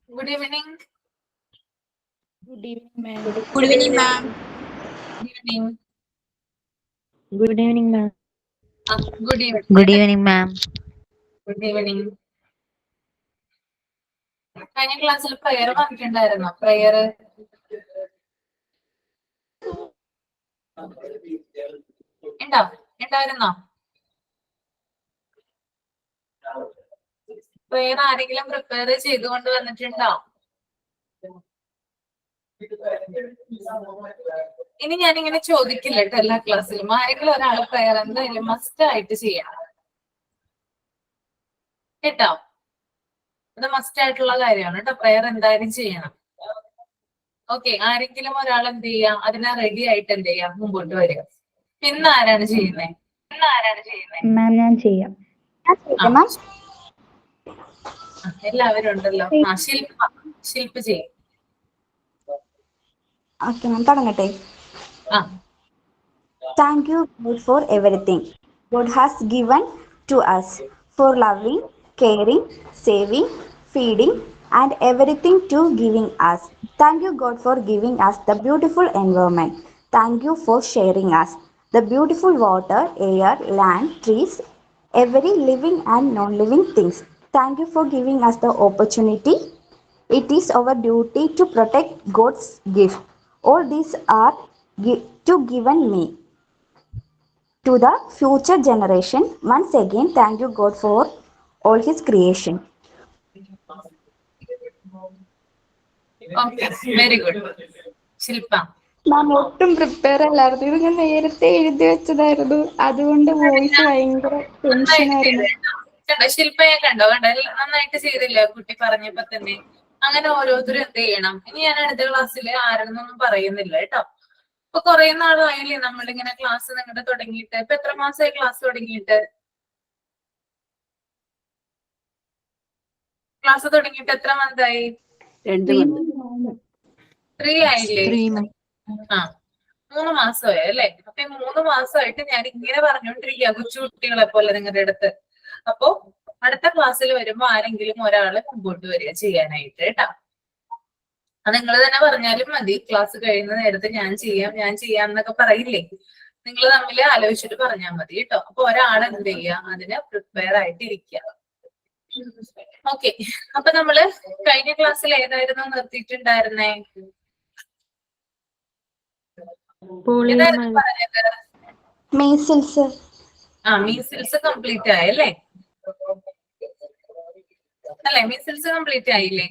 Good evening. Good evening, ma'am. Good evening, ma'am. Good evening. Good evening, ma'am. Good evening. Good evening, ma'am. Good evening. കഴിഞ്ഞ ക്ലാസ്സിൽ prayer പറഞ്ഞിട്ടുണ്ടായിരുന്നോ? Prayer ഉണ്ടായിരുന്നോ? Prayer ആരെങ്കിലും prepare ചെയ്തുകൊണ്ട് വന്നിട്ടുണ്ടോ? ഇനി ഞാനിങ്ങനെ ചോദിക്കില്ല കേട്ടോ എല്ലാ ക്ലാസ്സിലും. ആരെങ്കിലും ഒരാൾ പ്രയർ എന്തായാലും മസ്റ്റ് ആയിട്ട് ചെയ്യണം കേട്ടോ. ഇത് മസ്റ്റ് ആയിട്ടുള്ള കാര്യമാണ് കേട്ടോ. പ്രയർ എന്തായാലും ചെയ്യണം. ഓക്കെ, ആരെങ്കിലും ഒരാൾ എന്ത് ചെയ്യാ, അതിനെ റെഡി ആയിട്ട് എന്ത് ചെയ്യാ, മുമ്പോട്ട് വരിക. പിന്നെ ആരാണ് ചെയ്യുന്നത്? മാം ഞാൻ ചെയ്യാം. എല്ലാവരും ഉണ്ടല്ലോ. ശില്പ ചെയ്യും. Okay, ma'am. തുടങ്ങട്ടെ. Thank you God for everything God has given to us, for loving, caring, saving, feeding, and everything to giving us. Thank you God for giving us the beautiful environment. Thank you for sharing us the beautiful water, air, land, trees, every living and non-living things. Thank you for giving us the opportunity. It is our duty to protect God's gift. All these are to given me to the future generation. Once again, thank you God for all His creation. Okay, very good. ശില്പ. മാം ഒട്ടും prepare അല്ലായിരുന്നു. ഇത് ഞാൻ നേരത്തെ എഴുതി വെച്ചതായിരുന്നു. അതുകൊണ്ട് voice ഭയങ്കര ടെൻഷനായിരുന്നു. ശില്പയെ കണ്ടോ? നന്നായിട്ട് ചെയ്തില്ല കുട്ടി പറഞ്ഞപ്പോ തന്നെ. അങ്ങനെ ഓരോരുത്തരും എന്ത് ചെയ്യണം. ഇനി ഞാൻ അടുത്ത ക്ലാസ്സിൽ ആരെന്നൊന്നും പറയുന്നില്ല കേട്ടോ. ഇപ്പൊ കുറെ നാളായില്ലേ നമ്മളിങ്ങനെ ക്ലാസ് നിങ്ങളുടെ തുടങ്ങിയിട്ട്? ഇപ്പൊ എത്ര മാസമായി ക്ലാസ് തുടങ്ങിയിട്ട്? ക്ലാസ് തുടങ്ങിയിട്ട് എത്ര മന്തായി? 2 month. 3 ആയില്ലേ? 3 മാസമായി അല്ലേ? അപ്പൊ ഈ 3 മാസമായിട്ട് ഞാൻ ഇങ്ങനെ പറഞ്ഞുകൊണ്ടിരിക്കുക കൊച്ചു കുട്ടികളെ പോലെ നിങ്ങളുടെ അടുത്ത്. അപ്പോ അടുത്ത ക്ലാസ്സിൽ വരുമ്പോ ആരെങ്കിലും ഒരാള് മുമ്പോട്ട് വരിക ചെയ്യാനായിട്ട് കേട്ടാ. അത് നിങ്ങൾ തന്നെ പറഞ്ഞാലും മതി. ക്ലാസ് കഴിയുന്ന നേരത്തെ ഞാൻ ചെയ്യാം എന്നൊക്കെ പറയില്ലേ, നിങ്ങൾ തമ്മിൽ ആലോചിച്ചിട്ട് പറഞ്ഞാൽ മതി കേട്ടോ. അപ്പൊ ഒരാൾ എന്ത് ചെയ്യുക, അതിന് പ്രിപ്പയർ ആയിട്ട് ഇരിക്കുക. ഓക്കെ, അപ്പൊ നമ്മള് കഴിഞ്ഞ ക്ലാസ്സിൽ ഏതായിരുന്നു നിർത്തിയിട്ടുണ്ടായിരുന്നേ? ഏതായിരുന്നു പറഞ്ഞത്? മീസിൽസ്. മീസിൽസ് കംപ്ലീറ്റ് ആയല്ലേ? മീസിൽസ് കംപ്ലീറ്റ് ആയില്ലേ?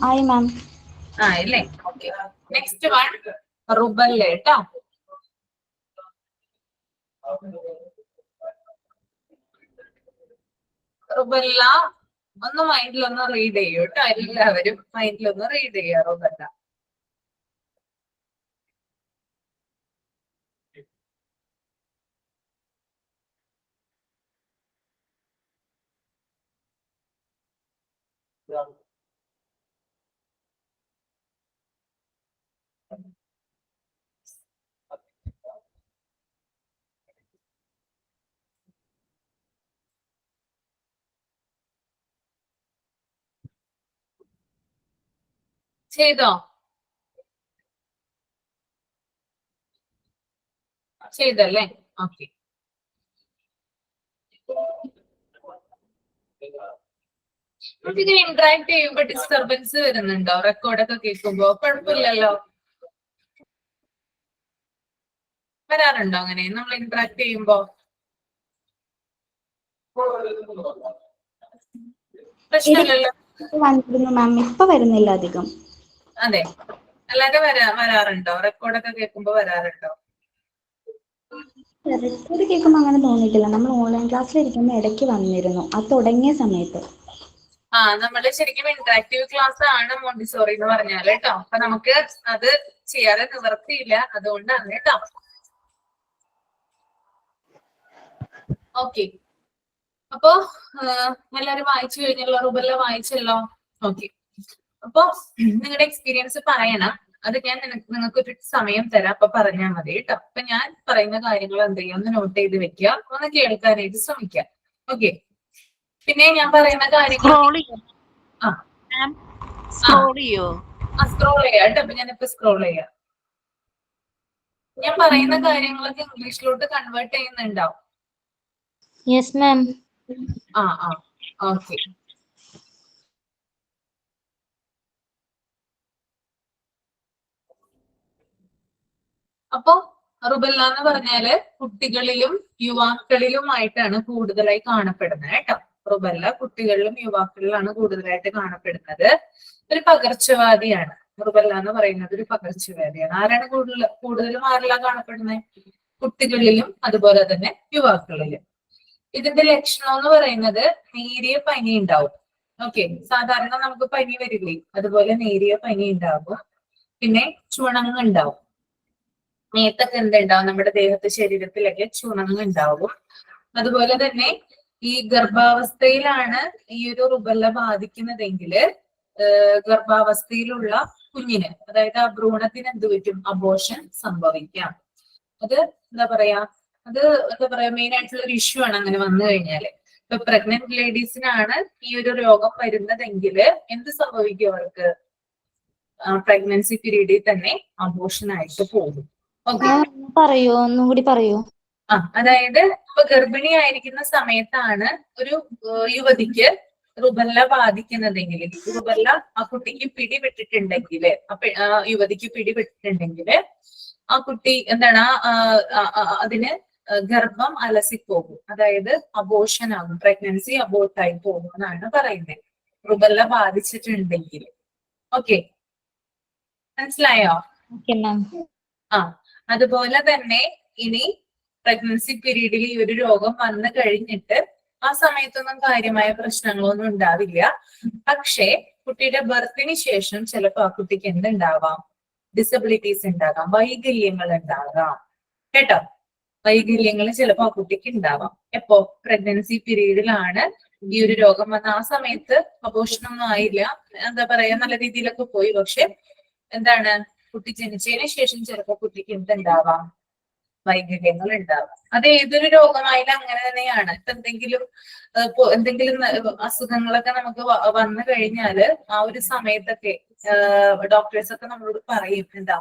ആയി മാം. ആയില്ലേ? ഓക്കെ, നെക്സ്റ്റ് വൺ റുബല്ല കേട്ടോ. റുബല്ല ഒന്ന് മൈൻഡിലൊന്ന് റീഡ് ചെയ്യൂ കേട്ടോ. എല്ലാവരും മൈൻഡിലൊന്ന് റീഡ് ചെയ്യുക റുബല്ല. ചെയ്തോ? ചെയ്തല്ലേ? ഓക്കെ. നമുക്കിങ്ങനെ ഇന്ററാക്ട് ചെയ്യുമ്പോ ഡിസ്റ്റർബൻസ് വരുന്നുണ്ടോ? റെക്കോർഡൊക്കെ കേൾക്കുമ്പോ? കുഴപ്പമില്ലല്ലോ. വരാറുണ്ടോ അങ്ങനെ നമ്മൾ ഇന്ററാക്ട് ചെയ്യുമ്പോ? പ്രശ്നമില്ലല്ലോ. മാം ഇപ്പൊ വരുന്നില്ല അധികം. അതെ, അല്ലാതെ വരാറുണ്ടോ? റെക്കോർഡൊക്കെ കേൾക്കുമ്പോ വരാറുണ്ടോ? റെക്കോർഡ് കേൾക്കുമ്പോൾ അങ്ങനെ തോന്നിയിട്ടില്ല. നമ്മൾ ഓൺലൈൻ ക്ലാസ്സിലിരിക്കുമ്പോൾ ഇടയ്ക്ക് വന്നിരുന്നു, അത് തുടങ്ങിയ സമയത്ത്. നമ്മള് ശരിക്കും ഇന്ററാക്റ്റീവ് ക്ലാസ് ആണ് മോണ്ടിസോറി എന്ന് പറഞ്ഞാല് കേട്ടോ. അപ്പൊ നമുക്ക് അത് ചെയ്യാതെ നിവർത്തിയില്ല, അതുകൊണ്ടാണ് കേട്ടോ. ഓക്കെ, അപ്പൊ എല്ലാരും വായിച്ചു കഴിഞ്ഞല്ലോ? റുബല്ല വായിച്ചല്ലോ? ഓക്കെ, അപ്പൊ നിങ്ങളുടെ എക്സ്പീരിയൻസ് പറയണം. അത് ഞാൻ നിങ്ങൾക്ക് ഒരു സമയം തരാം, അപ്പൊ പറഞ്ഞാൽ മതി കേട്ടോ. അപ്പൊ ഞാൻ പറയുന്ന കാര്യങ്ങൾ എന്ത് ചെയ്യാം, ഒന്ന് നോട്ട് ചെയ്ത് വെക്കുക, ഒന്ന് കേൾക്കാനായിട്ട് ശ്രമിക്കാം. ഓക്കെ, പിന്നെ ഞാൻ പറയുന്ന കാര്യങ്ങൾ സ്ക്രോൾ ചെയ്യാം കേട്ടോ. അപ്പൊ ഞാനിപ്പോ സ്ക്രോൾ ചെയ്യാം. ഞാൻ പറയുന്ന കാര്യങ്ങളൊക്കെ ഇംഗ്ലീഷിലോട്ട് കൺവേർട്ട് ചെയ്യുന്നുണ്ടാവും. Yes ma'am. ഓക്കെ. അപ്പൊ റുബല്ല എന്ന് പറഞ്ഞാല് കുട്ടികളിലും യുവാക്കളിലുമായിട്ടാണ് കൂടുതലായി കാണപ്പെടുന്നത് കേട്ടോ. റുബല്ല കുട്ടികളിലും യുവാക്കളിലാണ് കൂടുതലായിട്ട് കാണപ്പെടുന്നത്. ഒരു പകർച്ചവ്യാധിയാണ്. റുബല്ല എന്ന് പറയുന്നത് ഒരു പകർച്ചവ്യാധിയാണ്. ആരാണ് കൂടുതലും ആരെല്ലാം കാണപ്പെടുന്നത്? കുട്ടികളിലും അതുപോലെ തന്നെ യുവാക്കളിലും. ഇതിന്റെ ലക്ഷണം എന്ന് പറയുന്നത് നേരിയ പനി ഉണ്ടാവും. ഓക്കെ, സാധാരണ നമുക്ക് പനി വരില്ലേ, അതുപോലെ നേരിയ പനി ഉണ്ടാവും. പിന്നെ ചുണങ്ങുണ്ടാവും. മേത്തൊക്കെ എന്തുണ്ടാവും? നമ്മുടെ ദേഹത്ത് ശരീരത്തിലൊക്കെ ചുണങ്ങുണ്ടാവും. അതുപോലെ തന്നെ ഈ ഗർഭാവസ്ഥയിലാണ് ഈ ഒരു റുബല്ല ബാധിക്കുന്നതെങ്കിൽ ഗർഭാവസ്ഥയിലുള്ള കുഞ്ഞിന്, അതായത് ആ ഭ്രൂണത്തിന് എന്ത് പറ്റും? അബോർഷൻ സംഭവിക്കാം. അത് എന്താ പറയാ മെയിൻ ആയിട്ടുള്ള ഒരു ഇഷ്യൂ ആണ് അങ്ങനെ വന്നു കഴിഞ്ഞാല്. ഇപ്പൊ പ്രഗ്നന്റ് ലേഡീസിനാണ് ഈ ഒരു രോഗം വരുന്നതെങ്കിൽ എന്ത് സംഭവിക്കും? അവർക്ക് പ്രഗ്നൻസി പീരീഡിൽ തന്നെ അബോർഷൻ ആയിട്ട് പോകും. പറയൂ, ഒന്നും കൂടി പറയൂ. അതായത് ഇപ്പൊ ഗർഭിണിയായിരിക്കുന്ന സമയത്താണ് ഒരു യുവതിക്ക് റുബല്ല ബാധിക്കുന്നതെങ്കിൽ, റുബല്ല ആ കുട്ടിക്ക് പിടിപെട്ടിട്ടുണ്ടെങ്കിൽ, ആ യുവതിക്ക് പിടിപെട്ടിട്ടുണ്ടെങ്കിൽ ആ കുട്ടി എന്താണ് അതിന് ഗർഭം അലസിപ്പോകും. അതായത് അബോർഷൻ ആകും, പ്രഗ്നൻസി അബോർട്ടായി പോകും എന്നാണ് പറയുന്നത്, റുബല്ല ബാധിച്ചിട്ടുണ്ടെങ്കിൽ. ഓക്കെ, മനസ്സിലായോ? അതുപോലെ തന്നെ ഇനി പ്രഗ്നൻസി പീരീഡിൽ ഈ ഒരു രോഗം വന്നു കഴിഞ്ഞിട്ട് ആ സമയത്തൊന്നും കാര്യമായ പ്രശ്നങ്ങളൊന്നും ഉണ്ടാവില്ല. പക്ഷേ കുട്ടിയുടെ ബർത്തിന് ശേഷം ചിലപ്പോൾ ആ കുട്ടിക്ക് എന്തുണ്ടാവാം? ഡിസബിലിറ്റീസ് ഉണ്ടാകാം, വൈകല്യങ്ങൾ ഉണ്ടാകാം കേട്ടോ. വൈകല്യങ്ങൾ ചിലപ്പോൾ ആ കുട്ടിക്ക് ഉണ്ടാവാം. എപ്പോ? പ്രഗ്നൻസി പീരീഡിലാണ് ഈ ഒരു രോഗം വന്ന ആ സമയത്ത് അബോർഷനൊന്നും ആയില്ല, എന്താ പറയാ, നല്ല രീതിയിലൊക്കെ പോയി. പക്ഷെ എന്താണ്, കുട്ടി ജനിച്ചതിന് ശേഷം ചിലപ്പോൾ കുട്ടിക്ക് എന്തുണ്ടാവാം? വൈകല്യങ്ങൾ ഉണ്ടാവാം. അത് ഏതൊരു രോഗമായാലും അങ്ങനെ തന്നെയാണ്. ഇപ്പൊ എന്തെങ്കിലും അസുഖങ്ങളൊക്കെ നമുക്ക് വന്നു കഴിഞ്ഞാല് ആ ഒരു സമയത്തൊക്കെ ഡോക്ടേഴ്സ് ഒക്കെ നമ്മളോട് പറയും, എന്താ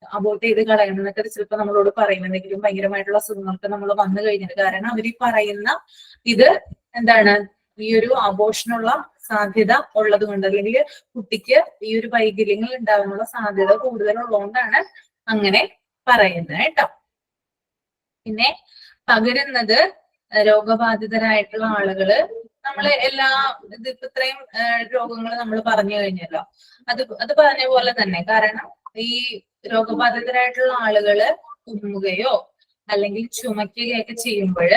അബോർട്ട് ചെയ്ത് കളയണം എന്നൊക്കെ ചിലപ്പോൾ നമ്മളോട് പറയും. എന്തെങ്കിലും ഭയങ്കരമായിട്ടുള്ള അസുഖങ്ങളൊക്കെ നമ്മൾ വന്നു കഴിഞ്ഞത് കാരണം അവർ പറയുന്ന ഇത് എന്താണ്, ഈ ഒരു അബോർഷനുള്ള സാധ്യത ഉള്ളത് കൊണ്ട്, അല്ലെങ്കിൽ കുട്ടിക്ക് ഈ ഒരു വൈകല്യങ്ങൾ ഉണ്ടാകാനുള്ള സാധ്യത കൂടുതലുള്ളതുകൊണ്ടാണ് അങ്ങനെ പറയുന്നത് കേട്ടോ. പിന്നെ പകരുന്നത് രോഗബാധിതരായിട്ടുള്ള ആളുകള്, നമ്മള് ഇത്രയും രോഗങ്ങൾ നമ്മൾ പറഞ്ഞു കഴിഞ്ഞല്ലോ. അത് പറഞ്ഞ പോലെ തന്നെ, കാരണം ഈ രോഗബാധിതരായിട്ടുള്ള ആളുകള് തുമ്മുകയോ അല്ലെങ്കിൽ ചുമക്കുകയൊക്കെ ചെയ്യുമ്പോൾ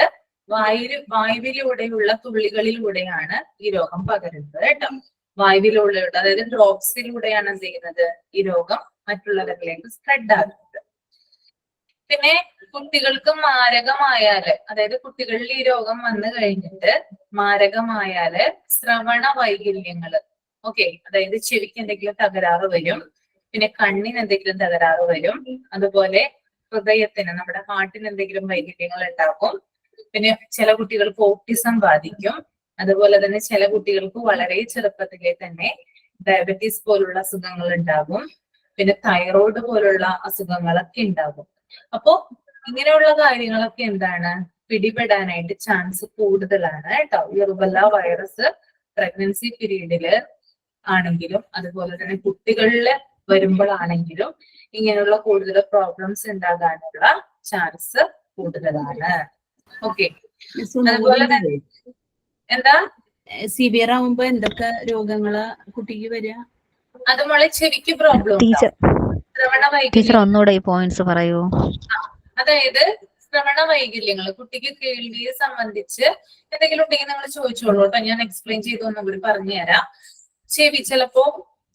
വായുവിലൂടെയുള്ള തുള്ളികളിലൂടെയാണ് ഈ രോഗം പകരുന്നത് കേട്ടോ. വായുവിലൂടെ, അതായത് ഡ്രോപ്സിലൂടെയാണ് എന്ത് ചെയ്യുന്നത്? ഈ രോഗം മറ്റുള്ളവരിലേക്ക് സ്പ്രെഡ് ആകുന്നത്. പിന്നെ കുട്ടികൾക്ക് മാരകമായാല്, അതായത് കുട്ടികളിൽ ഈ രോഗം വന്നു കഴിഞ്ഞിട്ട് മാരകമായാല് ശ്രവണ വൈകല്യങ്ങള്, ഓക്കെ, അതായത് ചെവിക്ക് എന്തെങ്കിലും തകരാറ് വരും, പിന്നെ കണ്ണിന് എന്തെങ്കിലും തകരാറ് വരും, അതുപോലെ ഹൃദയത്തിന്, നമ്മുടെ ഹാർട്ടിന് എന്തെങ്കിലും വൈകല്യങ്ങൾ ഉണ്ടാകും. പിന്നെ ചില കുട്ടികൾക്ക് ഓട്ടിസം ബാധിക്കും. അതുപോലെ തന്നെ ചില കുട്ടികൾക്ക് വളരെ ചെറുപ്പത്തിലെ തന്നെ ഡയബറ്റീസ് പോലുള്ള അസുഖങ്ങൾ ഉണ്ടാകും. പിന്നെ തൈറോയ്ഡ് പോലുള്ള അസുഖങ്ങളൊക്കെ ഉണ്ടാകും. അപ്പോ ഇങ്ങനെയുള്ള കാര്യങ്ങളൊക്കെ എന്താണ്, പിടിപെടാനായിട്ട് ചാൻസ് കൂടുതലാണ് കേട്ടോ. ഈ റുബല്ല വൈറസ് പ്രഗ്നൻസി പീരീഡില് ആണെങ്കിലും അതുപോലെ തന്നെ കുട്ടികളില് വരുമ്പോഴാണെങ്കിലും ഇങ്ങനെയുള്ള കൂടുതൽ പ്രോബ്ലംസ് ഉണ്ടാകാനുള്ള ചാൻസ് കൂടുതലാണ്. ഓക്കെ, അതുപോലെ തന്നെ എന്താ സിവിയർ ആവുമ്പോ എന്തൊക്കെ രോഗങ്ങളാ കുട്ടിക്ക് വരിക? അത് മോളെ ചെവിക്ക് പ്രോബ്ലം ഉണ്ടോ? ടീച്ചർ ശ്രവണ ടീച്ചർ വൈകല്യം. ഒന്നുകൂടെ ഈ പോയിന്റ്സ് പറയൂ. അതായത് ശ്രവണ വൈകല്യങ്ങൾ കുട്ടിക്ക് കേൾവിയെ സംബന്ധിച്ച് എന്തെങ്കിലും ഉണ്ടെങ്കിൽ നിങ്ങൾ ചോദിച്ചോളൂ കേട്ടോ. ഞാൻ എക്സ്പ്ലെയിൻ ചെയ്ത് ഒന്നും കൂടി പറഞ്ഞുതരാം. ചിലപ്പോ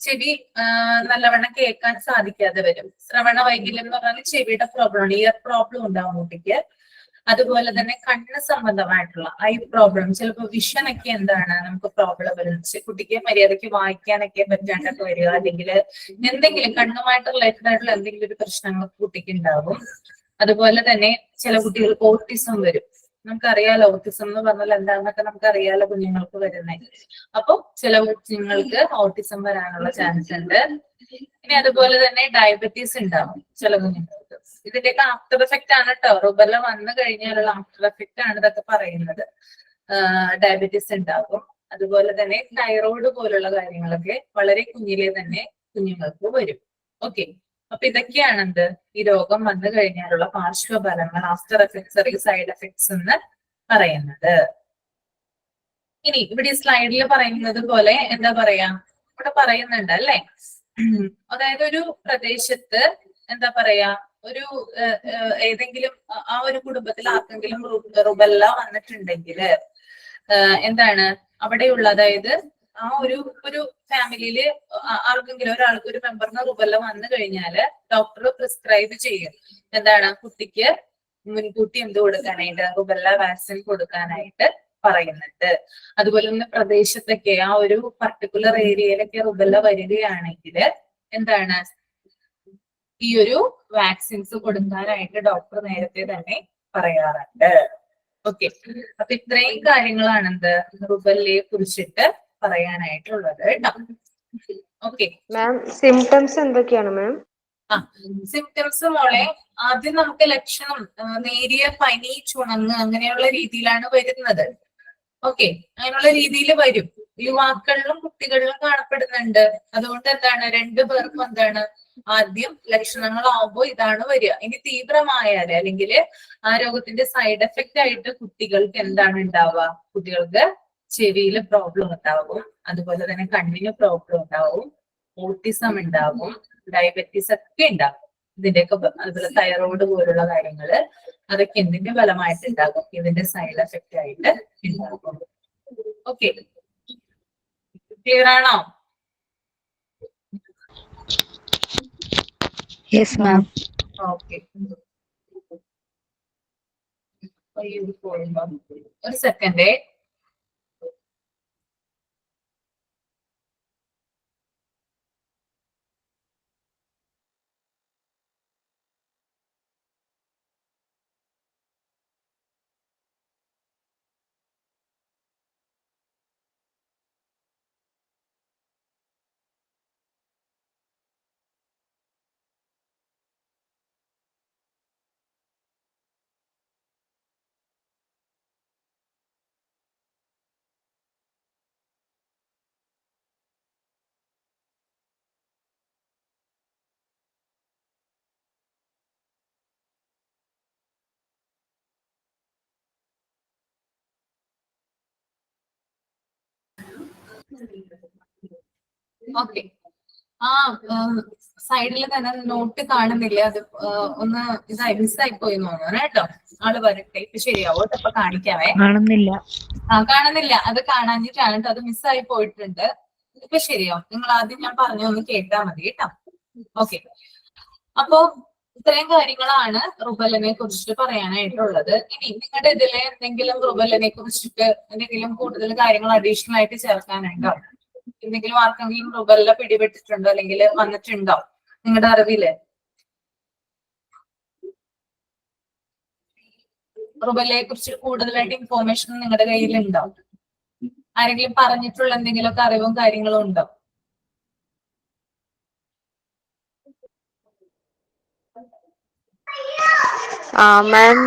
ചെവി നല്ലവണ്ണം കേൾക്കാൻ സാധിക്കാതെ വരും. ശ്രവണ വൈകല്യം എന്ന് പറഞ്ഞാൽ ചെവിയുടെ പ്രോബ്ലം, ഇയർ പ്രോബ്ലം ഉണ്ടാവും കുട്ടിക്ക്. അതുപോലെ തന്നെ കണ്ണ് സംബന്ധമായിട്ടുള്ള ഐ പ്രോബ്ലം, ചിലപ്പോൾ വിഷനൊക്കെ എന്താണ് നമുക്ക് പ്രോബ്ലം വരുന്നത്. കുട്ടിക്ക് മര്യാദയ്ക്ക് വായിക്കാനൊക്കെ പറ്റാണ്ടൊക്കെ വരിക, അല്ലെങ്കിൽ എന്തെങ്കിലും കണ്ണുമായിട്ട് റിലേറ്റഡ് ആയിട്ടുള്ള എന്തെങ്കിലും ഒരു പ്രശ്നങ്ങൾ കുട്ടിക്ക് ഉണ്ടാകും. അതുപോലെ തന്നെ ചില കുട്ടികൾക്ക് ഓട്ടിസം വരും. നമുക്കറിയാലോ ഓട്ടിസം എന്ന് പറഞ്ഞാൽ എന്താണെന്നൊക്കെ നമുക്കറിയാലോ കുഞ്ഞുങ്ങൾക്ക് വരുന്നത്. അപ്പൊ ചില കുഞ്ഞുങ്ങൾക്ക് ഓട്ടിസം വരാനുള്ള ചാൻസ് ഉണ്ട്. ഇനി അതുപോലെ തന്നെ ഡയബറ്റീസ് ഉണ്ടാവും ചില കുഞ്ഞുങ്ങൾക്ക്. ഇതിന്റെയൊക്കെ ആഫ്റ്റർ എഫക്റ്റ് ആണ് കേട്ടോ. റുബെല്ല വന്നു കഴിഞ്ഞാലുള്ള ആഫ്റ്റർ എഫക്റ്റ് ആണ് ഇതൊക്കെ പറയുന്നത്. ഡയബറ്റീസ് ഉണ്ടാകും. അതുപോലെ തന്നെ തൈറോയിഡ് പോലുള്ള കാര്യങ്ങളൊക്കെ വളരെ കുഞ്ഞിലെ തന്നെ കുഞ്ഞുങ്ങൾക്ക് വരും. ഓക്കെ, അപ്പൊ ഇതൊക്കെയാണ് എന്ത് ഈ രോഗം വന്നു കഴിഞ്ഞാലുള്ള പാർശ്വഫലങ്ങൾ, ആഫ്റ്റർ എഫക്ട്സ് അല്ലെങ്കിൽ സൈഡ് എഫക്ട്സ് എന്ന് പറയുന്നത്. ഇനി ഇവിടെ ഈ സ്ലൈഡിൽ പറയുന്നത് പോലെ എന്താ പറയാ, ഇവിടെ പറയുന്നുണ്ട് അല്ലെ, അതായത് ഒരു പ്രദേശത്ത് എന്താ പറയാ ഒരു ഏതെങ്കിലും ആ ഒരു കുടുംബത്തിൽ ആർക്കെങ്കിലും റുബെല്ല വന്നിട്ടുണ്ടെങ്കിൽ എന്താണ് അവിടെയുള്ള, അതായത് ആ ഒരു ഫാമിലിയില് ആർക്കെങ്കിലും ഒരാൾക്ക് ഒരു മെമ്പറിന് റുബെല്ല വന്നു കഴിഞ്ഞാല് ഡോക്ടർ പ്രിസ്ക്രൈബ് ചെയ്യും എന്താണ് കുട്ടിക്ക് മുൻകൂട്ടി എന്ത് കൊടുക്കാനായിട്ട്, റുബെല്ല വാക്സിൻ കൊടുക്കാനായിട്ട് പറയുന്നുണ്ട്. അതുപോലെ തന്നെ പ്രദേശത്തൊക്കെ ആ ഒരു പർട്ടിക്കുലർ ഏരിയയിലൊക്കെ റുബെല്ല വരികയാണെങ്കിൽ എന്താണ് ഈ ഒരു വാക്സിൻസ് കൊടുക്കാനായിട്ട് ഡോക്ടർ നേരത്തെ തന്നെ പറയാറുണ്ട്. ഓക്കെ, അപ്പൊ ഇത്രയും കാര്യങ്ങളാണ് എന്ത് റുബെല്ലയെ കുറിച്ചിട്ട് പറയാനായിട്ടുള്ളത് കേട്ടോ. ഓക്കെ മാം, സിംറ്റംസ് എന്തൊക്കെയാണ് മാം? സിംറ്റംസ് മോളെ ആദ്യം നമുക്ക് ലക്ഷണം നേരിയ പനി, ചുണങ്ങ് അങ്ങനെയുള്ള രീതിയിലാണ് വരുന്നത്. ഓക്കെ, അങ്ങനെയുള്ള രീതിയിൽ വരും. യുവാക്കളിലും കുട്ടികളിലും കാണപ്പെടുന്നുണ്ട്. അതുകൊണ്ട് എന്താണ് രണ്ടു പേർക്കും എന്താണ് ആദ്യം ലക്ഷണങ്ങളാവുമ്പോൾ ഇതാണ് വരിക. ഇനി തീവ്രമായാല് അല്ലെങ്കിൽ ആ രോഗത്തിന്റെ സൈഡ് എഫക്റ്റ് ആയിട്ട് കുട്ടികൾക്ക് എന്താണ് ഉണ്ടാവുക, കുട്ടികൾക്ക് ചെവിയിൽ പ്രോബ്ലം ഉണ്ടാവും, അതുപോലെ തന്നെ കണ്ണിന് പ്രോബ്ലം ഉണ്ടാവും, ഓട്ടിസം ഉണ്ടാവും, ഡയബറ്റീസ് ഒക്കെ ഉണ്ടാവും. ഇതിന്റെയൊക്കെ അതുപോലെ തൈറോയിഡ് പോലുള്ള കാര്യങ്ങള് അതൊക്കെ എന്തിന്റെ ഫലമായിട്ട് ഉണ്ടാകും, ഇതിന്റെ സൈഡ് എഫക്റ്റ് ആയിട്ട് ഉണ്ടാകും. ഓക്കെ, ക്ലിയർ ആണോ? Yes ma'am. ഓക്കെ, ഒരു സെക്കൻഡേ. ഓക്കെ, ആ സൈഡിൽ തന്നെ നോട്ട് കാണുന്നില്ല. അത് ഒന്ന് മിസ്സായി പോയി തോന്നുന്നു കേട്ടോ. ആള് വരട്ടെ, ഇപ്പൊ ശരിയാവോ? ഇപ്പൊ കാണിക്കാവേ. കാണുന്നില്ല. കാണുന്നില്ല, അത് കാണാഞ്ഞിട്ടാണ് കേട്ടോ. അത് മിസ്സായി പോയിട്ടുണ്ട്. ഇപ്പൊ ശരിയാവും. നിങ്ങൾ ആദ്യം ഞാൻ പറഞ്ഞൊന്ന് കേട്ടാ മതി കേട്ടോ. ഓക്കെ, അപ്പോ ഇത്രയും കാര്യങ്ങളാണ് റുബെല്ലനെ കുറിച്ചിട്ട് പറയാനായിട്ടുള്ളത്. ഇനി നിങ്ങളുടെ ഇതിലെ എന്തെങ്കിലും റുബെല്ലനെ കുറിച്ചിട്ട് എന്തെങ്കിലും കൂടുതൽ കാര്യങ്ങൾ അഡീഷണൽ ആയിട്ട് ചേർക്കാനുണ്ടോ? എന്തെങ്കിലും ആർക്കെങ്കിലും റുബെല്ല പിടിപെട്ടിട്ടുണ്ടോ അല്ലെങ്കിൽ വന്നിട്ടുണ്ടോ നിങ്ങളുടെ അറിവില്? റുബെല്ലയെ കുറിച്ച് കൂടുതലായിട്ട് ഇൻഫോർമേഷൻ നിങ്ങളുടെ കയ്യിലുണ്ടോ? ആരെങ്കിലും പറഞ്ഞിട്ടുള്ള എന്തെങ്കിലുമൊക്കെ അറിവും കാര്യങ്ങളും ഉണ്ടോ? മാം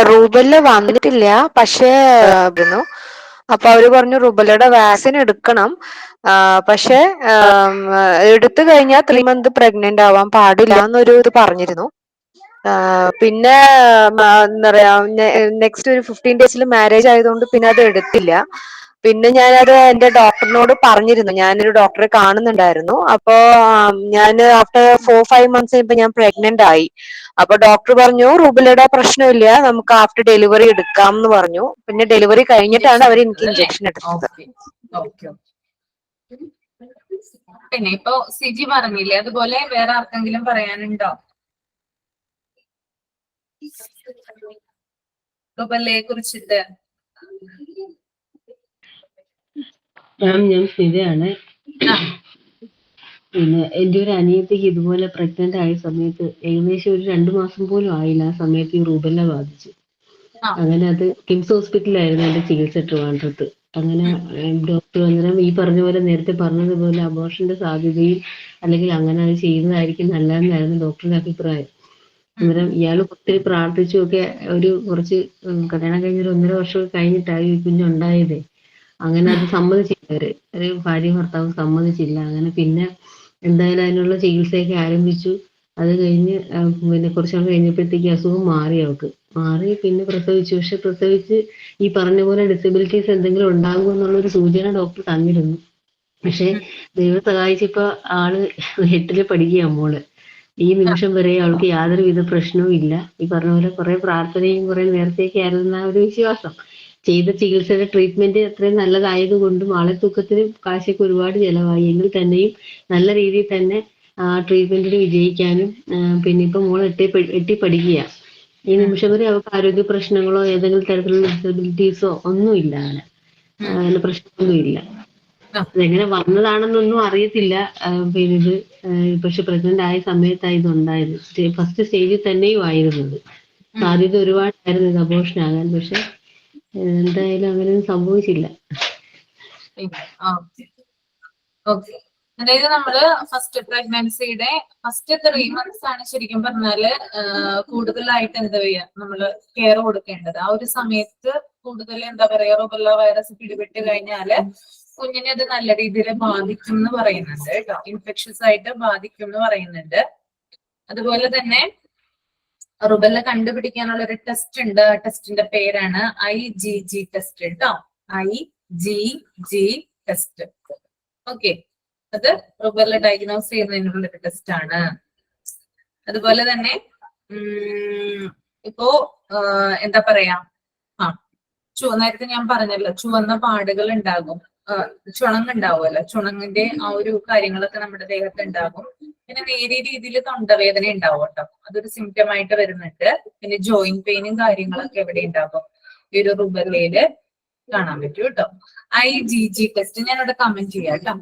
റുബെല്ല വന്നിട്ടില്ല, പക്ഷേ അപ്പൊ അവര് പറഞ്ഞു റുബെല്ലയുടെ വാക്സിൻ എടുക്കണം. പക്ഷെ എടുത്തു കഴിഞ്ഞാൽ 3 months പ്രഗ്നന്റ് ആവാൻ പാടില്ല എന്നൊരു ഇത് പറഞ്ഞിരുന്നു. പിന്നെ എന്താ പറയാ, നെക്സ്റ്റ് ഒരു 15 days മാരേജ് ആയതുകൊണ്ട് പിന്നെ അത് എടുത്തില്ല. പിന്നെ ഞാനത് എന്റെ ഡോക്ടറിനോട് പറഞ്ഞിരുന്നു, ഞാനൊരു ഡോക്ടറെ കാണുന്നുണ്ടായിരുന്നു. അപ്പോ ഞാൻ ആഫ്റ്റർ 4-5 months കഴിയുമ്പോ ഞാൻ പ്രഗ്നന്റ് ആയി. അപ്പൊ ഡോക്ടർ പറഞ്ഞു റുബിലയുടെ പ്രശ്നമില്ല, നമുക്ക് ആഫ്റ്റർ ഡെലിവറി എടുക്കാം എന്ന് പറഞ്ഞു. പിന്നെ ഡെലിവറി കഴിഞ്ഞിട്ടാണ് അവർ എനിക്ക് ഇഞ്ചക്ഷൻ എടുത്തത്. പിന്നെ ഇപ്പൊ സിജി പറഞ്ഞില്ലേ, അതുപോലെ വേറെ ആർക്കെങ്കിലും പറയാനുണ്ടോ റുബല്ലയെ കുറിച്ചിട്ട്? ഞാൻ സ്ഥിരയാണ്. പിന്നെ എൻ്റെ ഒരു അനിയത്തിക്ക് ഇതുപോലെ പ്രഗ്നന്റ് ആയ സമയത്ത് ഏകദേശം ഒരു 2 മാസം പോലും ആയില്ല, ആ സമയത്ത് ഈ റുബല്ല ബാധിച്ചു. അങ്ങനെ അത് കിംസ് ഹോസ്പിറ്റലിലായിരുന്നു എന്റെ ചികിത്സ, ട്രിവാൻഡ്രത്ത്. അങ്ങനെ ഡോക്ടർ അന്നേരം ഈ പറഞ്ഞ പോലെ നേരത്തെ പറഞ്ഞതുപോലെ അബോർഷന്റെ സാധ്യതയും അല്ലെങ്കിൽ അങ്ങനെ അത് ചെയ്യുന്നതായിരിക്കും നല്ലതെന്നായിരുന്നു ഡോക്ടറുടെ അഭിപ്രായം. അന്നേരം ഇയാൾ ഒത്തിരി പ്രാർത്ഥിച്ചു ഒക്കെ ഒരു കുറച്ച് കല്യാണം കഴിഞ്ഞൊരു 1.5 വർഷം കഴിഞ്ഞിട്ടായി ഈ കുഞ്ഞുണ്ടായതേ. അങ്ങനെ അത് സമ്മതിച്ചില്ല, ഒരു ഭാര്യയും ഭർത്താവും സമ്മതിച്ചില്ല. അങ്ങനെ പിന്നെ എന്തായാലും അതിനുള്ള ചികിത്സയൊക്കെ ആരംഭിച്ചു. അത് കഴിഞ്ഞ് പിന്നെ കുറച്ച് നാൾ കഴിഞ്ഞപ്പോഴത്തേക്ക് അസുഖം മാറി, അവൾക്ക് മാറി. പിന്നെ പ്രസവിച്ചു. പക്ഷെ പ്രസവിച്ച് ഈ പറഞ്ഞ പോലെ ഡിസബിലിറ്റീസ് എന്തെങ്കിലും ഉണ്ടാകുമോ എന്നുള്ളൊരു സൂചന ഡോക്ടർ തന്നിരുന്നു. പക്ഷെ ദൈവം സഹായിച്ചിപ്പോ ആള് 8ൽ പഠിക്കുക മോള്. ഈ നിമിഷം വരെ അവൾക്ക് യാതൊരുവിധ പ്രശ്നവും ഇല്ല. ഈ പറഞ്ഞ പോലെ കുറെ പ്രാർത്ഥനയും കുറെ നേരത്തേക്ക് ആയിരുന്ന ഒരു വിശ്വാസം. ചെയ്ത ചികിത്സയുടെ ട്രീറ്റ്മെന്റ് അത്രയും നല്ലതായതുകൊണ്ടും ആളെ തൂക്കത്തിന് കാശൊക്കെ ഒരുപാട് ചെലവായി. എങ്കിൽ തന്നെയും നല്ല രീതിയിൽ തന്നെ ആ ട്രീറ്റ്മെന്റിന് വിജയിക്കാനും പിന്നെ ഇപ്പൊ മോൾ 8ൽ പഠിക്കുക. ഈ നിമിഷം വരെ അവർക്ക് ആരോഗ്യ പ്രശ്നങ്ങളോ ഏതെങ്കിലും തരത്തിലുള്ള ഡിസബിലിറ്റീസോ ഒന്നുമില്ല. അങ്ങനെ പ്രശ്നമൊന്നുമില്ല. അതെങ്ങനെ വന്നതാണെന്നൊന്നും അറിയത്തില്ല. പിന്നെ ഇത് പക്ഷെ പ്രഗ്നന്റ് ആയ സമയത്താണ് ഇതുണ്ടായത്. ഫസ്റ്റ് സ്റ്റേജിൽ തന്നെയും ആയിരുന്നത്. സാധ്യത ഒരുപാടായിരുന്നു ഇത് അബോർഷൻ ആകാൻ. പക്ഷെ എന്തായാലും അങ്ങനെയൊന്നും സംഭവിച്ചില്ല. അതായത് നമ്മള് ഫസ്റ്റ് പ്രഗ്നൻസിയുടെ ഫസ്റ്റ് 3 months ആണ് ശരിക്കും പറഞ്ഞാല് കൂടുതലായിട്ട് എന്താ പറയാ നമ്മള് കെയർ കൊടുക്കേണ്ടത്. ആ ഒരു സമയത്ത് കൂടുതൽ എന്താ പറയാ റുബല്ല വൈറസ് പിടിപെട്ട് കഴിഞ്ഞാല് കുഞ്ഞിനെ അത് നല്ല രീതിയിൽ ബാധിക്കും എന്ന് പറയുന്നുണ്ട് കേട്ടോ. ഇൻഫെക്ഷൻസ് ആയിട്ട് ബാധിക്കും എന്ന് പറയുന്നുണ്ട്. അതുപോലെ തന്നെ റുബല്ല കണ്ടുപിടിക്കാനുള്ള ഒരു ടെസ്റ്റ് ഉണ്ട്. ആ ടെസ്റ്റിന്റെ പേരാണ് IgG ടെസ്റ്റ് കേട്ടോ. IgG test. ഓക്കെ, അത് റുബല്ല ഡയഗ്നോസ് ചെയ്യുന്നതിനുള്ള ഒരു ടെസ്റ്റ് ആണ്. അതുപോലെ തന്നെ ഇപ്പോ എന്താ പറയാ നേരത്തെ ഞാൻ പറഞ്ഞല്ലോ ചുവന്ന പാടുകൾ ഉണ്ടാകും, ചുണങ്ങുണ്ടാവുമല്ലോ. ചുണങ്ങിന്റെ ആ ഒരു കാര്യങ്ങളൊക്കെ നമ്മുടെ ദേഹത്ത് ഉണ്ടാകും. പിന്നെ നേരിയ രീതിയിൽ തൊണ്ടവേദന ഉണ്ടാവും കേട്ടോ, അതൊരു സിംറ്റം ആയിട്ട് വരുന്നുണ്ട്. പിന്നെ ജോയിന്റ് പെയിനും കാര്യങ്ങളൊക്കെ എവിടെ ഉണ്ടാകും, ഈ ഒരു റുബല്ലയില് കാണാൻ പറ്റും കേട്ടോ. IgG ടെസ്റ്റ് ഞാനിവിടെ കമന്റ് ചെയ്യാം കേട്ടോ.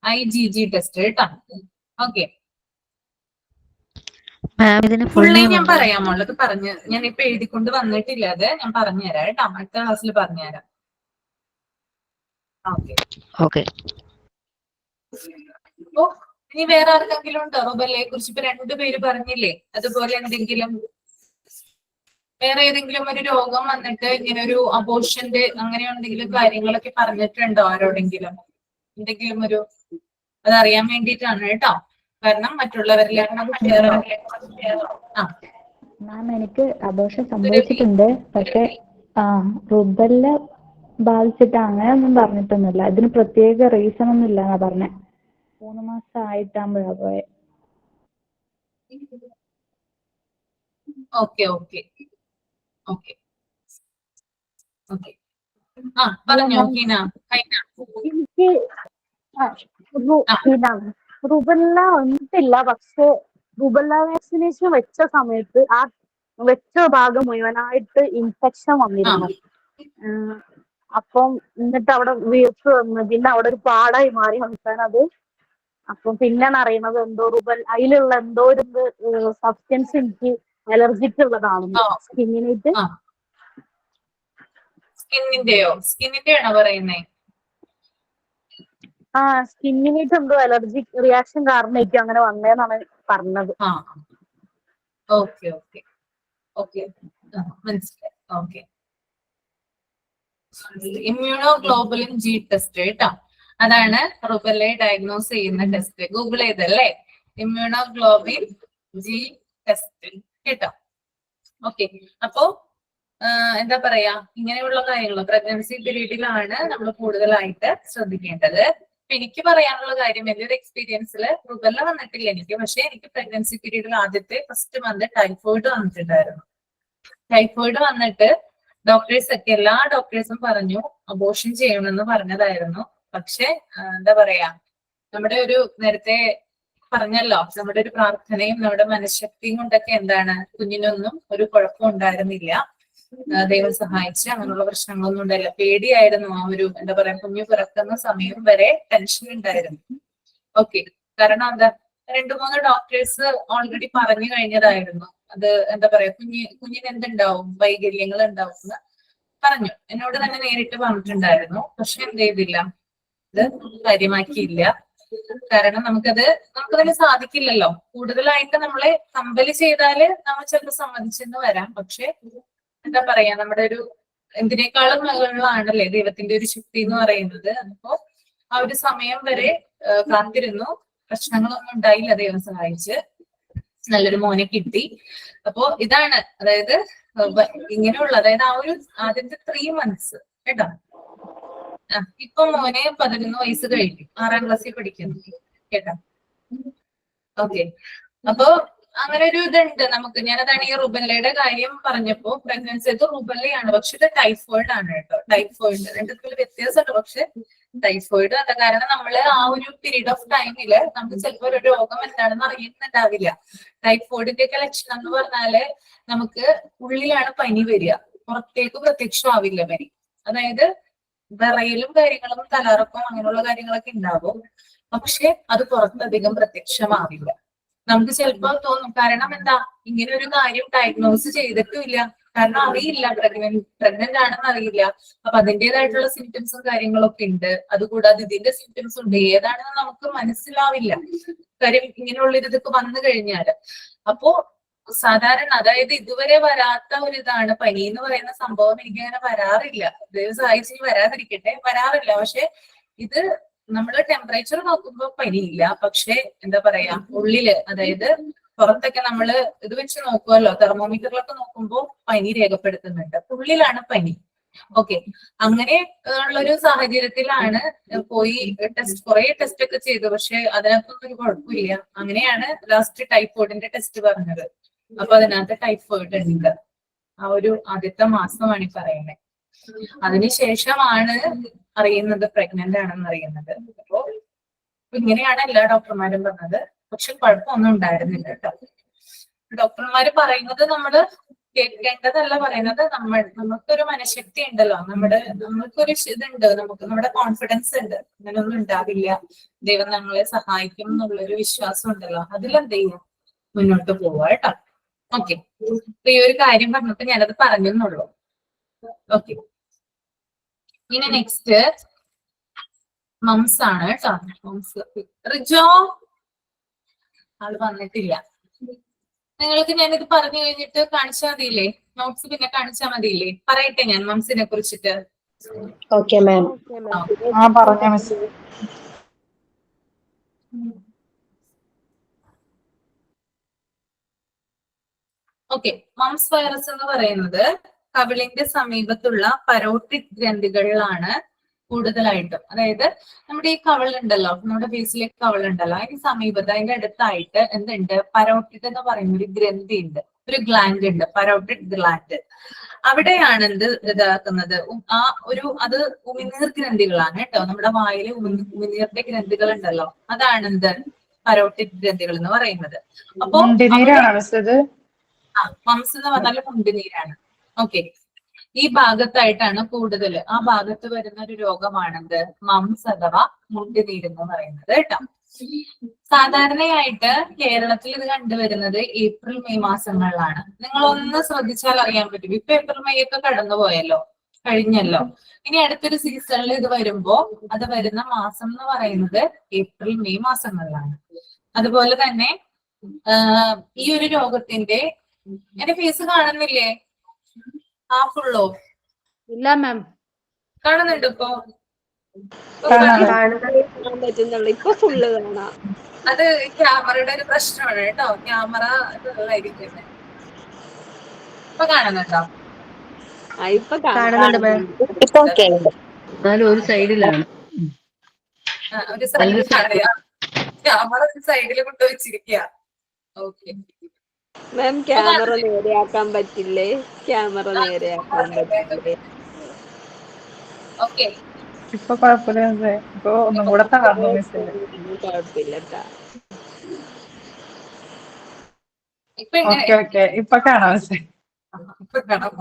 IgG ടെസ്റ്റ് കേട്ടോ. ഓക്കെ, മാം ഇതിന് ഫുൾ നെയിം ഞാൻ പറയാമുള്ളത് പറഞ്ഞ് ഞാൻ ഇപ്പൊ എഴുതിക്കൊണ്ട് വന്നിട്ടില്ല, അത് ഞാൻ പറഞ്ഞുതരാം കേട്ടോ. അടുത്ത ക്ലാസ്സിൽ പറഞ്ഞുതരാം. ഓക്കെ. അപ്പോ ഇനി വേറെ ആർക്കെങ്കിലും ഉണ്ടോ റുബല്ലയെ കുറിച്ച്? ഇപ്പൊ 2 പേര് പറഞ്ഞില്ലേ. അതുപോലെ എന്തെങ്കിലും വേറെ ഏതെങ്കിലും ഒരു രോഗം വന്നിട്ട് ഇങ്ങനെ ഒരു അബോർഷന്റെ അങ്ങനെ എന്തെങ്കിലും കാര്യങ്ങളൊക്കെ പറഞ്ഞിട്ടുണ്ടോ ആരോടെങ്കിലും? എന്തെങ്കിലും ഒരു അതറിയാൻ വേണ്ടിയിട്ടാണ് കേട്ടോ. കാരണം മറ്റുള്ളവരിലാണ് മാം എനിക്ക് അബോർഷൻ സംഭവിച്ചിട്ടുണ്ട്. പക്ഷെ റുബല്ല ബാധിച്ചിട്ട് അങ്ങനെയൊന്നും പറഞ്ഞിട്ടൊന്നുമില്ല. ഇതിന് പ്രത്യേക റീസൺ ഒന്നും ഇല്ലാന്നാ പറഞ്ഞെ. 3 മാസം ആയിട്ടാകുമ്പോഴാ പോയെ. Okay okay okay okay. പറഞ്ഞോ ഹീന. എനിക്ക് റുബല്ല വന്നിട്ടില്ല. പക്ഷെ റുബല്ല വാക്സിനേഷൻ വെച്ച സമയത്ത് ആ വെച്ച ഭാഗം മുഴുവനായിട്ട് ഇൻഫെക്ഷൻ വന്നിരുന്നു. അപ്പം എന്നിട്ട് അവിടെ വീർപ്പ് വന്ന് പിന്നെ അവിടെ ഒരു പാടായി മാറി അത്. അപ്പം പിന്നെയാണ് അറിയുന്നത് എന്തോ അതിലുള്ള എന്തോ ഒരു സബ്സ്റ്റൻസ് എനിക്ക് അലർജിക്ക് ഉള്ളതാണെന്ന്. സ്കിന്നിനായിട്ട്. സ്കിന്നിന്റെ ആണോ പറയുന്നേ? സ്കിന്നിനായിട്ട് എന്തോ അലർജി റിയാക്ഷൻ കാരണമായിരിക്കും അങ്ങനെ വന്നേന്നാണ് പറഞ്ഞത്. ഓക്കെ ഓക്കെ ഓക്കെ, മനസ്സിലായി. ഓക്കെ, ഇമ്മ്യൂണോഗ്ലോബുലിൻ G ടെസ്റ്റ് കേട്ടോ. അതാണ് റുബെല്ലയെ ഡയഗ്നോസ് ചെയ്യുന്ന ടെസ്റ്റ്. ഗൂഗിൾ ചെയ്തല്ലേ, ഇമ്മ്യൂണോഗ്ലോബിൻ ജി ടെസ്റ്റ് കേട്ടോ. ഓക്കെ, അപ്പോ എന്താ പറയാ, ഇങ്ങനെയുള്ള കാര്യങ്ങൾ പ്രഗ്നൻസി പീരീഡിലാണ് നമ്മൾ കൂടുതലായിട്ട് ശ്രദ്ധിക്കേണ്ടത്. എനിക്ക് പറയാനുള്ള കാര്യം, എന്റെ ഒരു എക്സ്പീരിയൻസിൽ റുബെല്ല വന്നിട്ടില്ല എനിക്ക്, പക്ഷെ എനിക്ക് പ്രഗ്നൻസി പീരീഡിൽ ആദ്യത്തെ ഫസ്റ്റ് മന്ത് ടൈഫോയിഡ് വന്നിട്ടുണ്ടായിരുന്നു. ടൈഫോയിഡ് വന്നിട്ട് എല്ലാ ഡോക്ടേഴ്സും പറഞ്ഞു അബോർഷൻ ചെയ്യണമെന്ന് പറഞ്ഞതായിരുന്നു. പക്ഷെ എന്താ പറയാ, നമ്മുടെ ഒരു നേരത്തെ പറഞ്ഞല്ലോ, നമ്മുടെ ഒരു പ്രാർത്ഥനയും നമ്മുടെ മനഃശക്തിയും കൊണ്ടൊക്കെ എന്താണ്, കുഞ്ഞിനൊന്നും ഒരു കുഴപ്പം ഉണ്ടായിരുന്നില്ല. ദൈവം സഹായിച്ച് അങ്ങനെയുള്ള പ്രശ്നങ്ങളൊന്നും ഉണ്ടായില്ല. പേടിയായിരുന്നു ആ ഒരു എന്താ പറയാ, കുഞ്ഞു പിറക്കുന്ന സമയം വരെ ടെൻഷൻ ഉണ്ടായിരുന്നു. ഓക്കെ, കാരണം എന്താ, 2-3 ഡോക്ടേഴ്സ് ഓൾറെഡി പറഞ്ഞു കഴിഞ്ഞതായിരുന്നു. അത് എന്താ പറയാ, കുഞ്ഞിന് എന്തുണ്ടാവും, വൈകല്യങ്ങൾ ഉണ്ടാവും എന്ന് പറഞ്ഞു, എന്നോട് തന്നെ നേരിട്ട് പറഞ്ഞിട്ടുണ്ടായിരുന്നു. പക്ഷെ എന്ത് ചെയ്തില്ല, ഇത് കാര്യമാക്കിയില്ല. കാരണം നമുക്കതിന് സാധിക്കില്ലല്ലോ. കൂടുതലായിട്ട് നമ്മളെ കമ്പല് ചെയ്താല് നമ്മൾ ചിലപ്പോൾ സമ്മതിച്ചെന്ന് വരാം. പക്ഷെ എന്താ പറയാ, നമ്മുടെ ഒരു എന്തിനേക്കാളും മുകളിലാണല്ലേ ദൈവത്തിന്റെ ഒരു ശക്തി എന്ന് പറയുന്നത്. അപ്പോ ആ ഒരു സമയം വരെ കാത്തിരുന്നു. പ്രശ്നങ്ങളൊന്നും ഉണ്ടായില്ല, ദൈവം സഹായിച്ച് നല്ലൊരു മോനെ കിട്ടി. അപ്പോ ഇതാണ്, അതായത് ഇങ്ങനെയുള്ള, അതായത് ആ ഒരു ആദ്യത്തെ 3 months കേട്ടോ. ഇപ്പൊ മോനെ 11 വയസ്സ് കഴിഞ്ഞു, 6ാം ക്ലാസ്സിൽ പഠിക്കുന്നു കേട്ടോ. ഓക്കെ, അപ്പോ അങ്ങനെ ഒരു ഇതുണ്ട് നമുക്ക്. ഞാനതാണ് ഈ റുബെല്ലയുടെ കാര്യം പറഞ്ഞപ്പോ, പ്രഗ്നൻസി ഇത് റുബെല്ലയാണ്, പക്ഷെ ഇത് ടൈഫോയിഡ് ആണ് കേട്ടോ. ടൈഫോയിഡ് രണ്ടും വ്യത്യാസമുണ്ട്, പക്ഷെ ടൈഫോയിഡ് അല്ല. കാരണം നമ്മള് ആ ഒരു പീരീഡ് ഓഫ് ടൈമില് നമുക്ക് ചിലപ്പോൾ ഒരു രോഗം എന്താണെന്ന് അറിയുന്നുണ്ടാവില്ല. ടൈഫോയിഡിന്റെ ഒക്കെ ലക്ഷണം എന്ന് പറഞ്ഞാല് നമുക്ക് ഉള്ളിലാണ് പനി വരിക, പുറത്തേക്ക് പ്രത്യക്ഷമാവില്ല പനി. അതായത് വിറയലും കാര്യങ്ങളും തലകറക്കം അങ്ങനെയുള്ള കാര്യങ്ങളൊക്കെ ഉണ്ടാവും, പക്ഷെ അത് പുറത്തധികം പ്രത്യക്ഷമാവില്ല. നമുക്ക് ചിലപ്പോൾ തോന്നും, കാരണം എന്താ, ഇങ്ങനെ ഒരു കാര്യം ഡയഗ്നോസ് ചെയ്തിട്ടുമില്ല, കാരണം അറിയില്ല, പ്രഗ്നന്റ് ആണെന്ന് അറിയില്ല. അപ്പൊ അതിൻ്റെതായിട്ടുള്ള സിംറ്റംസും കാര്യങ്ങളൊക്കെ ഉണ്ട്. അതുകൂടാതെ ഇതിന്റെ സിംറ്റംസ് ഉണ്ട്, ഏതാണെന്ന് നമുക്ക് മനസ്സിലാവില്ല. കാര്യം ഇങ്ങനെയുള്ള ഇതൊക്കെ വന്നു കഴിഞ്ഞാല്. അപ്പോ സാധാരണ, അതായത് ഇതുവരെ വരാത്ത ഒരു ഇതാണ് പനി എന്ന് പറയുന്ന സംഭവം. എനിക്ക് അങ്ങനെ വരാറില്ല, ദൈവം സഹായിച്ച് വരാതിരിക്കട്ടെ, വരാറില്ല. പക്ഷെ ഇത് നമ്മള് ടെമ്പറേച്ചർ നോക്കുമ്പോ പനിയില്ല, പക്ഷെ എന്താ പറയാ, ഉള്ളില്, അതായത് പുറത്തൊക്കെ നമ്മള് ഇത് വെച്ച് നോക്കുമല്ലോ, തെർമോമീറ്ററിലൊക്കെ നോക്കുമ്പോ പനി രേഖപ്പെടുത്തുന്നുണ്ട്, ഉള്ളിലാണ് പനി. ഓക്കെ, അങ്ങനെ ഉള്ളൊരു സാഹചര്യത്തിലാണ് പോയി കുറെ ടെസ്റ്റ് ഒക്കെ ചെയ്തു, പക്ഷെ അതിനകത്തൊന്നും ഒരു കുഴപ്പമില്ല. അങ്ങനെയാണ് ലാസ്റ്റ് ടൈഫോയിഡിന്റെ ടെസ്റ്റ് പറഞ്ഞത്. അപ്പൊ അതിനകത്ത് ടൈഫോയിഡ് ഉണ്ട്. ആ ഒരു ആദ്യത്തെ മാസമാണ് ഈ പറയുന്നത്. അതിനുശേഷമാണ് അറിയുന്നത് പ്രഗ്നന്റ് ആണെന്ന് അറിയുന്നത്. അപ്പോ ഇങ്ങനെയാണ് എല്ലാ ഡോക്ടർമാരും പറഞ്ഞത്. പക്ഷെ കുഴപ്പമൊന്നും ഉണ്ടായിരുന്നില്ല കേട്ടോ. ഡോക്ടർമാര് പറയുന്നത് നമ്മള് കേൾക്കേണ്ടതല്ല പറയുന്നത്. നമുക്കൊരു മനഃശക്തി ഉണ്ടല്ലോ, നമുക്കൊരു ഇതുണ്ട്, നമ്മുടെ കോൺഫിഡൻസ് ഉണ്ട്, അങ്ങനെയൊന്നും ഉണ്ടാവില്ല, ദൈവം നമ്മളെ സഹായിക്കും എന്നുള്ളൊരു വിശ്വാസം ഉണ്ടല്ലോ, അതിലെന്ത് ചെയ്യും, മുന്നോട്ട് പോവാ കേട്ടോ. ഓക്കെ, ഈ ഒരു കാര്യം പറഞ്ഞിട്ട് ഞാനത് പറഞ്ഞെന്നുള്ളൂ. ഓക്കെ, ഇനി നെക്സ്റ്റ് മംസ് ആണ് കേട്ടോ. മംസ് റിജോ ആള് വന്നിട്ടില്ല. നിങ്ങൾക്ക് ഞാനിത് പറഞ്ഞു കഴിഞ്ഞിട്ട് കാണിച്ചാൽ മതിയില്ലേ, നോട്ട്സ് പിന്നെ കാണിച്ചാൽ മതിയില്ലേ? പറയട്ടെ ഞാൻ മംസിനെ കുറിച്ചിട്ട്. Okay ma'am. പറഞ്ഞ മിസ്. ഓക്കെ, മംസ് വൈറസ് എന്ന് പറയുന്നത് കവിളിന്റെ സമീപത്തുള്ള പരോട്ടിഡ് ഗ്രന്ഥികളിലാണ് കൂടുതലായിട്ടും. അതായത് നമ്മുടെ ഈ കവിളുണ്ടല്ലോ, നമ്മുടെ ഫേസിലേക്ക് കവിളുണ്ടല്ലോ, അതിന് സമീപത്ത്, അതിന്റെ അടുത്തായിട്ട് എന്തുണ്ട്, പരോട്ടിഡ് എന്ന് പറയുന്ന ഒരു ഗ്രന്ഥി ഉണ്ട്, ഒരു ഗ്ലാൻഡ് ഉണ്ട്, പരോട്ടിഡ് ഗ്ലാൻഡ്. അവിടെയാണ് എന്ത് ഇതാക്കുന്നത്, അത് ഉമിനീർ ഗ്രന്ഥികളാണ് കേട്ടോ. നമ്മുടെ വായിലെ ഉമിനീറിന്റെ ഗ്രന്ഥികൾ ഉണ്ടല്ലോ, അതാണ് എന്ത്, പരോട്ടിഡ് ഗ്രന്ഥികൾ എന്ന് പറയുന്നത്. അപ്പൊ മംസ് എന്ന് പറഞ്ഞാൽ മുണ്ടുനീരാണ്. ഓക്കെ, ഈ ഭാഗത്തായിട്ടാണ് കൂടുതൽ, ആ ഭാഗത്ത് വരുന്ന ഒരു രോഗമാണെന്ത്, മംസ് അഥവാ മുണ്ടുനീര് എന്ന് പറയുന്നത് കേട്ടോ. സാധാരണയായിട്ട് കേരളത്തിൽ ഇത് കണ്ടുവരുന്നത് ഏപ്രിൽ മെയ് മാസങ്ങളിലാണ്. നിങ്ങൾ ഒന്ന് ശ്രദ്ധിച്ചാൽ അറിയാൻ പറ്റും. ഇപ്പൊ ഏപ്രിൽ മെയ് ഒക്കെ കടന്നുപോയല്ലോ, കഴിഞ്ഞല്ലോ. ഇനി അടുത്തൊരു സീസണിൽ ഇത് വരുമ്പോ അത് വരുന്ന മാസം എന്ന് പറയുന്നത് ഏപ്രിൽ മെയ് മാസങ്ങളിലാണ്. അതുപോലെ തന്നെ ഈ ഒരു രോഗത്തിന്റെ, എന്റെ ഫേസ് കാണുന്നില്ലേ? ഫുള്ളോ? ഇല്ല മാം. കാണുന്നുണ്ട് ഇപ്പൊ? കാണാൻ പറ്റുന്നുള്ളു. ഇപ്പൊ ഫുള്ള് കാണാം. അത് ക്യാമറയുടെ ഒരു പ്രശ്നമാണ് കേട്ടോ. ക്യാമറ ഇതായിരിക്കുന്നത്. ഇപ്പൊ കാണുന്നുണ്ടോ? ഇപ്പൊ കാണാം. ഇപ്പൊ ഓക്കെ. എന്നാലും ഒരു സൈഡിലാണ്. ഒരു സൈഡിലാണ് ക്യാമറ ഒരു സൈഡിൽ കൊണ്ടുവച്ചിരിക്കുക. ഓക്കെ മാം ക്യാമറ നേരെയാക്കാൻ പറ്റില്ലേ? ക്യാമറ നേരെയാക്കാൻ പറ്റില്ലേ? ഓക്കെ ഇപ്പൊ കുഴപ്പമില്ല. ഇപ്പൊ ഒന്നും കൂടെ തകർന്നു മിസ്സില്. കുഴപ്പമില്ലട്ടാ. ഇപ്പൊ എങ്ങനെ? ഓക്കെ ഇപ്പൊ കാണാം മിസ്സേ. ഇപ്പൊ കാണാം.